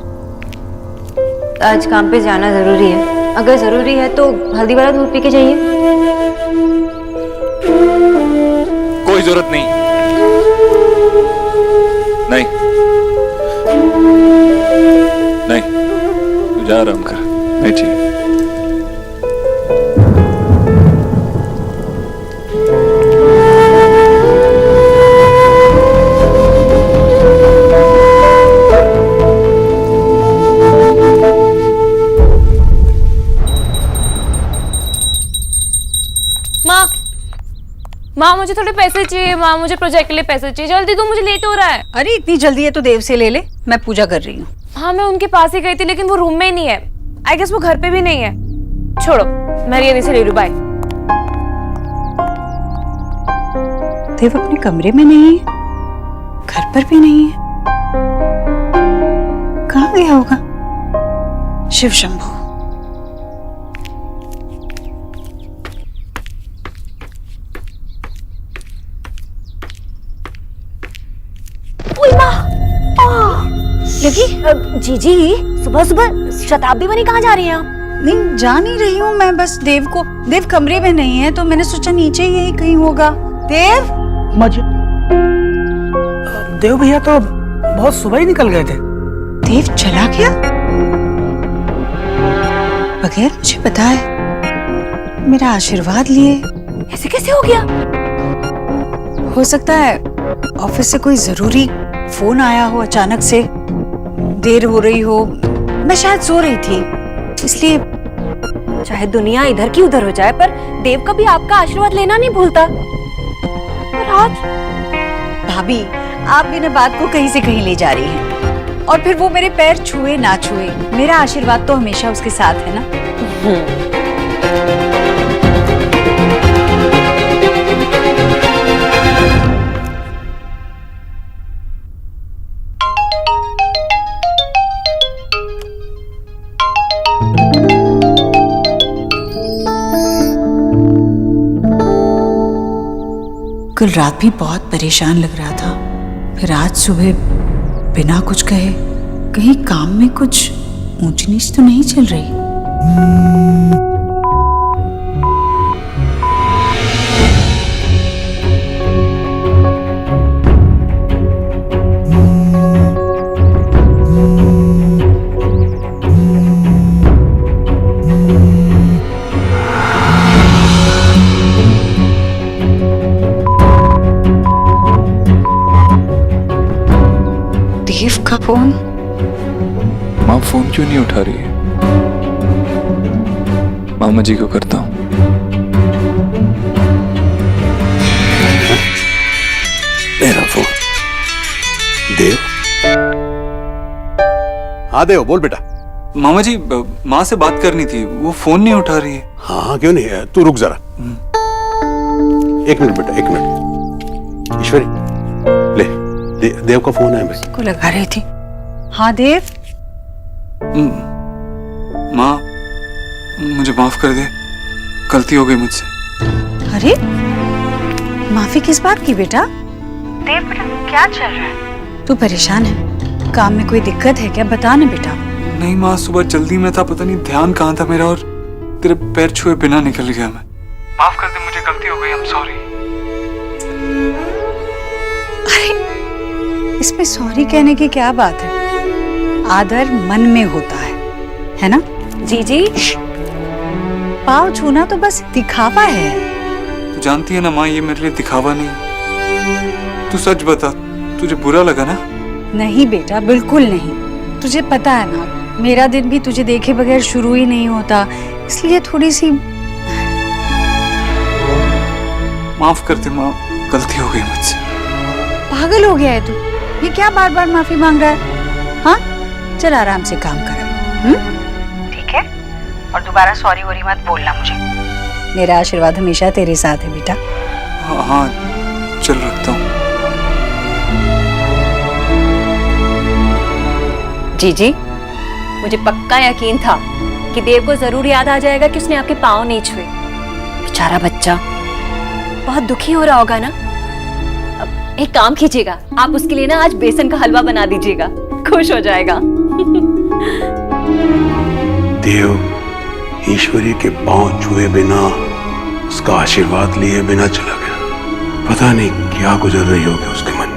आज काम पे जाना जरूरी है, अगर जरूरी है तो हल्दी वाला दूध पी के जाइए। कोई जरूरत नहीं। नहीं नहीं, तू जा आराम कर, नहीं चाहिए। माँ मुझे थोड़े पैसे चाहिए। माँ मुझे प्रोजेक्ट के लिए पैसे चाहिए, जल्दी दो, मुझे लेट हो रहा है। अरे इतनी जल्दी है तो देव से ले ले, मैं पूजा कर रही हूँ। हाँ मैं उनके पास ही गई थी लेकिन वो रूम में ही नहीं है। आई गेस वो घर पे भी नहीं है। छोड़ो, मैं रिया से ले लूँ, बाय। देव अपने कमरे में नहीं है, घर पर भी नहीं है, कहाँ गया होगा? शिव शंभू। लगी जीजी, सुबह सुबह शताब्दी बनी कहाँ जा रही हैं आप? नहीं जा नहीं रही हूँ मैं, बस देव कमरे में नहीं है तो मैंने सोचा नीचे यही कहीं होगा। देव देव भैया तो बहुत सुबह ही निकल गए थे। देव चला गया बगैर मुझे बताए, मेरा आशीर्वाद लिए? ऐसे कैसे हो गया? हो सकता है ऑफिस से कोई जरूरी फोन आया हो, अचानक से देर हो रही हो, मैं शायद सो रही थी इसलिए। चाहे दुनिया इधर की उधर हो जाए पर देव कभी आपका आशीर्वाद लेना नहीं भूलता। और आज भाभी आप बिना बात को कहीं से कहीं ले जा रही हैं, और फिर वो मेरे पैर छुए ना छुए, मेरा आशीर्वाद तो हमेशा उसके साथ है ना। कल रात भी बहुत परेशान लग रहा था, फिर आज सुबह बिना कुछ कहे कहीं काम में कुछ ऊंच नीच तो नहीं चल रही। देव का फोन? माँ फोन क्यों नहीं उठा रही है? मामा जी को करता हूँ। मेरा फोन। देव? हाँ देव, बोल बेटा। मामा जी माँ से बात करनी थी, वो फोन नहीं उठा रही है। हाँ क्यों नहीं है, तू रुक जरा। एक मिनट बेटा, एक मिनट। ईश्वरी ले, देव का फोन है भाई। को लगा रही थी। हाँ देव। माँ मुझे माफ कर दे, गलती हो गई मुझसे। अरे माफी किस बात की बेटा? देव बेटा क्या चल रहा है? तू परेशान है? काम में कोई दिक्कत है क्या? बता ना बेटा। नहीं माँ, सुबह जल्दी में था, पता नहीं ध्यान कहाँ था मेरा, और तेरे पैर छुए बिना निकल गया मैं। माफ कर दे, मुझे गलती हो गई, आई एम सॉरी। इसमें सॉरी कहने की क्या बात है? आदर मन में होता है ना? जीजी पाँव छूना तो बस दिखावा है। तू जानती है ना माँ, ये मेरे लिए दिखावा नहीं। तू सच बता, तुझे बुरा लगा ना? नहीं बेटा, बिल्कुल नहीं। तुझे पता है ना मेरा दिन भी तुझे देखे बगैर शुरू ही नहीं होता, इसलिए थोड़ी सी। माफ कर दे माँ, गलती हो गई मुझसे। पागल हो गया है तू? ये क्या बार बार माफी मांग रहा है? हाँ, चल आराम से काम कर। ठीक है, और दोबारा सॉरी वॉरी मत बोलना मुझे। मेरा आशीर्वाद हमेशा तेरे साथ है बेटा। हाँ हाँ, चल रखता हूँ। जीजी, मुझे पक्का यकीन था कि देव को जरूर याद आ जाएगा कि उसने आपके पाँव नहीं छुए। बेचारा बच्चा बहुत दुखी हो रहा होगा ना। अब एक काम कीजिएगा, आप उसके लिए ना आज बेसन का हलवा बना दीजिएगा, खुश हो जाएगा। देव ईश्वरी के पांव छुए बिना, उसका आशीर्वाद लिए बिना चला गया। पता नहीं क्या गुजर रही होगी उसके मन में।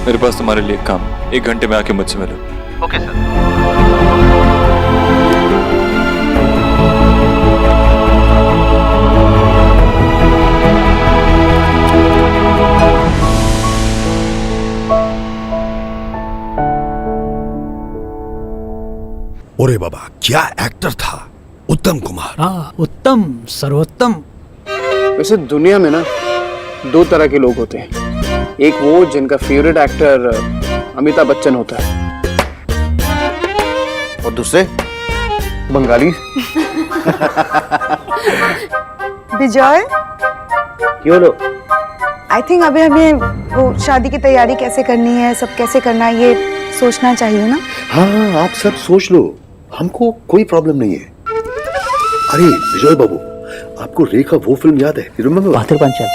मेरे पास तुम्हारे लिए एक काम, 1 घंटे में आके मुझसे मिलो। Okay sir. ओरे बाबा, क्या एक्टर था उत्तम कुमार। हाँ, उत्तम, सर्वोत्तम। वैसे दुनिया में ना 2 तरह के लोग होते हैं। एक वो जिनका फेवरेट एक्टर अमिताभ बच्चन होता है, और दूसरे बंगाली। विजय, क्यों लो? आई थिंक अभी हमें वो शादी की तैयारी कैसे करनी है, सब कैसे करना है, ये सोचना चाहिए ना। हाँ हाँ, आप सब सोच लो, हमको कोई प्रॉब्लम नहीं है। अरे विजय बाबू, आपको रेखा वो फिल्म याद है? रिमेंबर बहादुर पांचाल?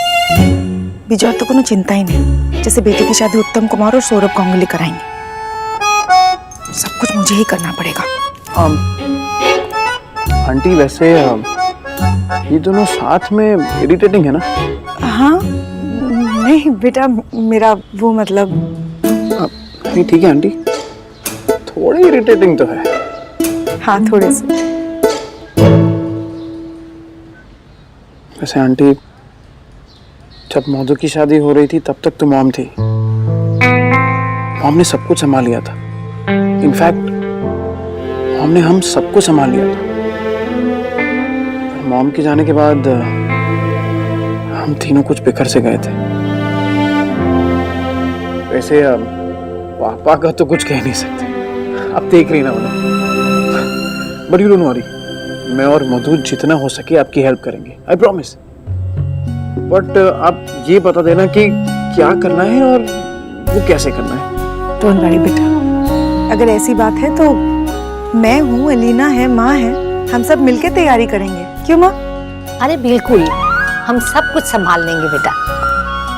विजय तो कोनो चिंता ही नहीं, जैसे बेटे की शादी उत्तम कुमार और सौरभ गांगुली कराएंगे। सब कुछ मुझे ही करना पड़ेगा। आंटी वैसे ये दोनों साथ में इरिटेटिंग है ना? हाँ, नहीं बेटा, मेरा वो मतलब। नहीं ठीक है आंटी, थोड़े इरिटेटिंग तो है। हाँ, थोड़े से। वैसे आंटी, जब मधु की शादी हो रही थी तब तक तो मॉम थी। मॉम ने सब कुछ संभाल लिया था। इनफैक्ट मॉम ने हम सबको संभाल लिया था। मॉम के जाने के बाद हम तीनों कुछ बिखर से गए थे। वैसे पापा का तो कुछ कह नहीं सकते, आप देख रही ना उन्हें। बट यू डोंट वरी, मैं और मधु जितना हो सके आपकी हेल्प करेंगे, आई प्रॉमिस। बट आप ये बता देना कि क्या करना है और वो कैसे करना है। डोंट वरी बेटा, अगर ऐसी बात है तो मैं हूँ, अलीना है, माँ है, हम सब मिलके तैयारी करेंगे। क्यों माँ? अरे बिल्कुल, हम सब कुछ संभाल लेंगे बेटा।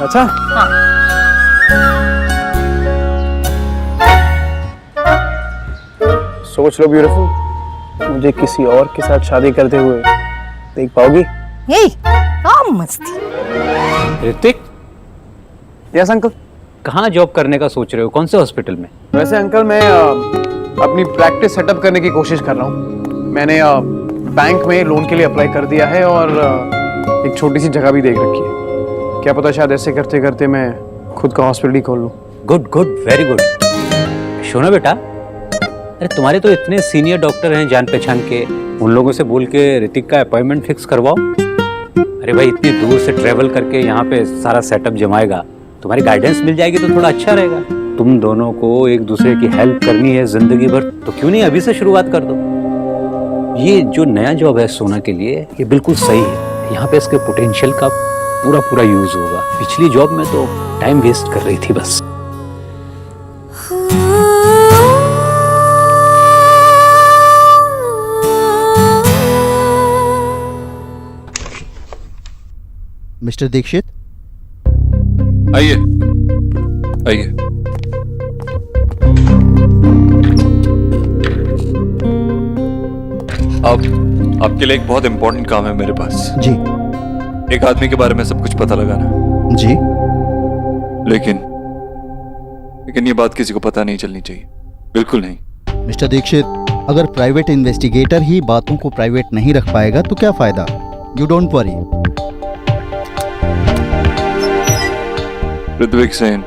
अच्छा? हाँ। सोच लो ब्यूटीफुल, मुझे किसी और के साथ शादी करते हुए देख पाओगी? यही क्या मस्ती। Hrithik, yes uncle. कहाँ जॉब करने का सोच रहे हो? कौन से हॉस्पिटल में? वैसे अंकल, मैं अपनी प्रैक्टिस सेटअप करने की कोशिश कर रहा हूँ। मैंने बैंक में लोन के लिए अप्लाई कर दिया है और एक छोटी सी जगह भी देख रखी है। क्या पता शायद ऐसे करते करते मैं खुद का हॉस्पिटल ही खोल लूँ। Good good, very good. Shona बेटा, अरे तुम्हारे तो इतने सीनियर डॉक्टर हैं जान पहचान के, उन लोगों से बोल के ऋतिक का अपॉइंटमेंट फिक्स करवाओ। अरे भाई, इतनी दूर से ट्रेवल करके यहाँ पे सारा सेटअप जमाएगा, तुम्हारी गाइडेंस मिल जाएगी तो थोड़ा अच्छा रहेगा। तुम दोनों को एक दूसरे की हेल्प करनी है जिंदगी भर, तो क्यों नहीं अभी से शुरुआत कर दो। ये जो नया जॉब है सोना के लिए, ये बिल्कुल सही है। यहाँ पे इसके पोटेंशियल का पूरा पूरा यूज होगा। पिछली जॉब में तो टाइम वेस्ट कर रही थी बस। मिस्टर दीक्षित, आइए आइए। अब आपके लिए एक बहुत इंपॉर्टेंट काम है मेरे पास। जी। एक आदमी के बारे में सब कुछ पता लगाना। जी। लेकिन ये बात किसी को पता नहीं चलनी चाहिए, बिल्कुल नहीं। मिस्टर दीक्षित, अगर प्राइवेट इन्वेस्टिगेटर ही बातों को प्राइवेट नहीं रख पाएगा तो क्या फायदा? You don't worry. Ritwik Sen,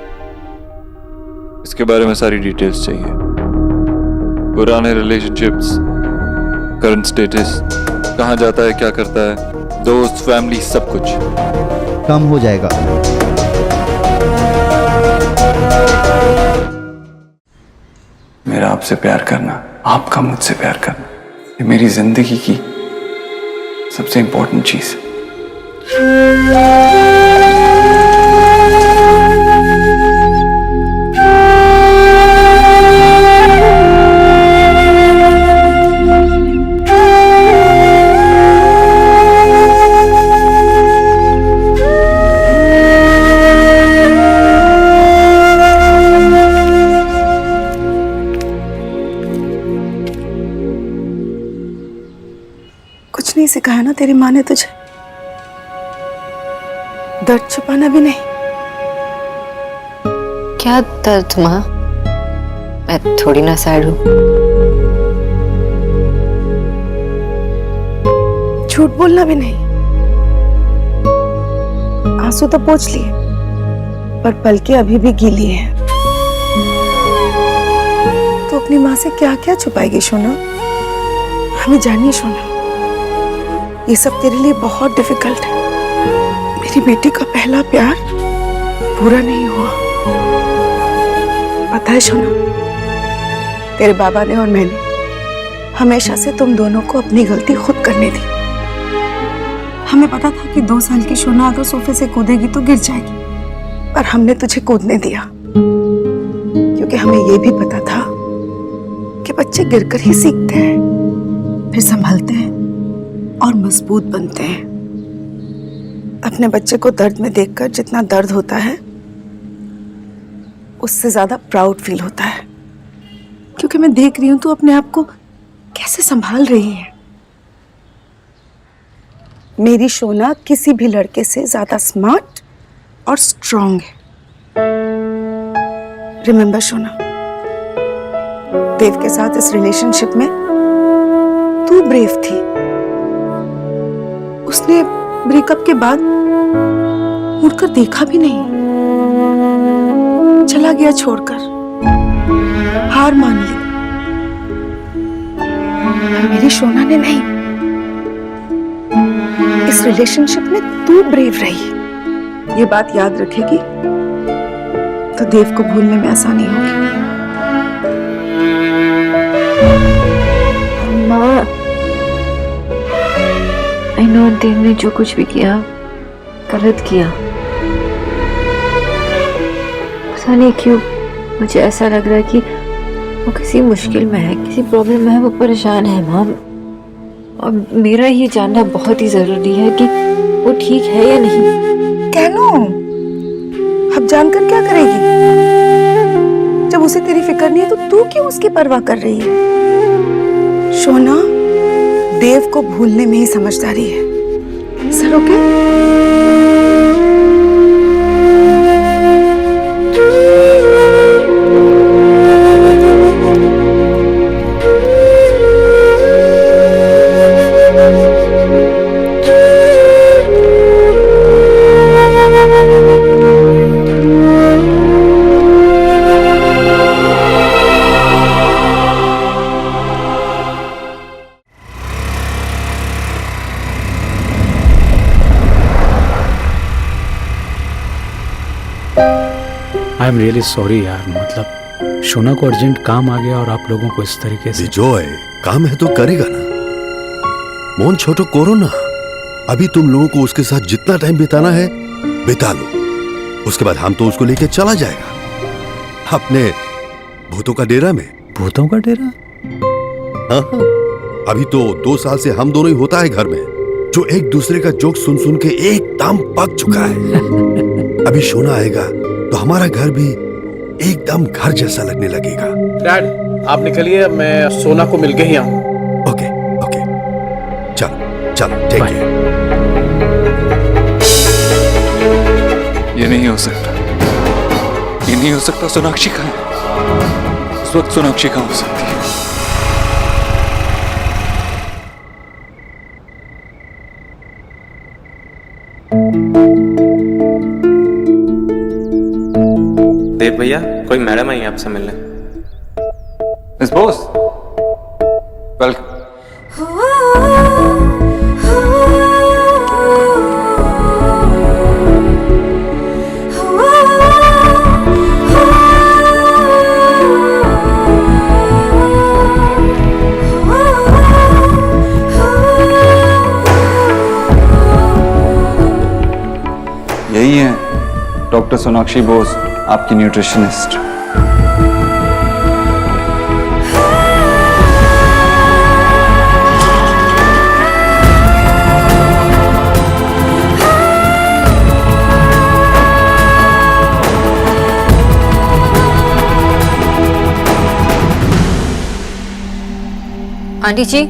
इसके बारे में सारी डिटेल्स चाहिए। पुराने रिलेशनशिप्स, करंट स्टेटस, कहाँ जाता है, क्या करता है, दोस्त, फैमिली, सब कुछ। काम हो जाएगा। मेरा आपसे प्यार करना, आपका मुझसे प्यार करना, ये मेरी जिंदगी की सबसे इंपॉर्टेंट चीज है। कुछ नहीं सिखाया ना तेरी माँ ने तुझे? दर्द छुपाना भी नहीं? क्या दर्द माँ? मैं थोड़ी ना सैड हूँ। झूठ बोलना भी नहीं? आंसू तो पोंछ लिए, पर पलकें अभी भी गीली हैं। तो अपनी माँ से क्या क्या छुपाएगी सोना? हमें जानिए सोना, ये सब तेरे लिए बहुत डिफिकल्ट है। मेरी बेटी का पहला प्यार पूरा नहीं हुआ, पता है सोना? तेरे बाबा ने और मैंने हमेशा से तुम दोनों को अपनी गलती खुद करने दी। हमें पता था कि 2 साल की सोना अगर सोफे से कूदेगी तो गिर जाएगी, पर हमने तुझे कूदने दिया क्योंकि हमें यह भी पता था कि बच्चे गिरकर ही सीखते हैं, फिर संभलते हैं और मजबूत बनते हैं। अपने बच्चे को दर्द में देखकर जितना दर्द होता है, उससे ज्यादा प्राउड फील होता है, क्योंकि मैं देख रही हूं तू अपने आप को कैसे संभाल रही है। मेरी सोना किसी भी लड़के से ज्यादा स्मार्ट और स्ट्रांग है। रिमेंबर सोना, देव के साथ इस रिलेशनशिप में तू ब्रेव थी। उसने ब्रेकअप के बाद मुड़कर देखा भी नहीं, चला गया छोड़कर, हार मान ली। मेरी सोना ने नहीं, इस रिलेशनशिप में तू ब्रेव रही। ये बात याद रखेगी तो देव को भूलने में आसानी होगी। माँ, आई नो देव ने जो कुछ भी किया गलत किया। पता नहीं क्यों मुझे ऐसा लग रहा है कि वो किसी मुश्किल में है, किसी प्रॉब्लम में है, वो परेशान है माँ। और मेरा ये जानना बहुत ही जरूरी है कि वो ठीक है या नहीं। कहनो, अब जानकर क्या करेगी? जब उसे तेरी फिक्र नहीं है तो तू क्यों उसकी परवाह कर रही है? सोना, देव को भूलने में ही समझदारी है। Sir okay? I am really sorry यार, मतलब शोना को अर्जेंट काम आ गया और आप लोगों को इस तरीके से। विजय, काम है तो करेगा ना। मोहन छोटो करो ना। अभी तुम लोगों को उसके साथ जितना टाइम बिताना है बिता लो, उसके बाद हम तो उसको लेके चला जाएगा अपने भूतों का डेरा में। भूतों का डेरा? हाँ, अभी तो 2 साल से हम दोनों ही होता है घर में। जो एक दूसरे का जोक सुन सुन के एकदम पक चुका है। अभी सोना आएगा तो हमारा घर भी एकदम घर जैसा लगने लगेगा। डैड आप निकलिए, मैं सोना को मिल के ही आऊँ। ओके ओके, चलो चलो, टेक केयर। ये नहीं हो सकता, ये नहीं हो सकता। सोनाक्षी कहाँ है? इस वक्त सोनाक्षी कहाँ हो सकती है? देव भैया, कोई मैडम आई है आपसे मिलने। Miss Bose, welcome. यही है डॉक्टर सोनाक्षी बोस, आपकी न्यूट्रिशनिस्ट। आंटी जी,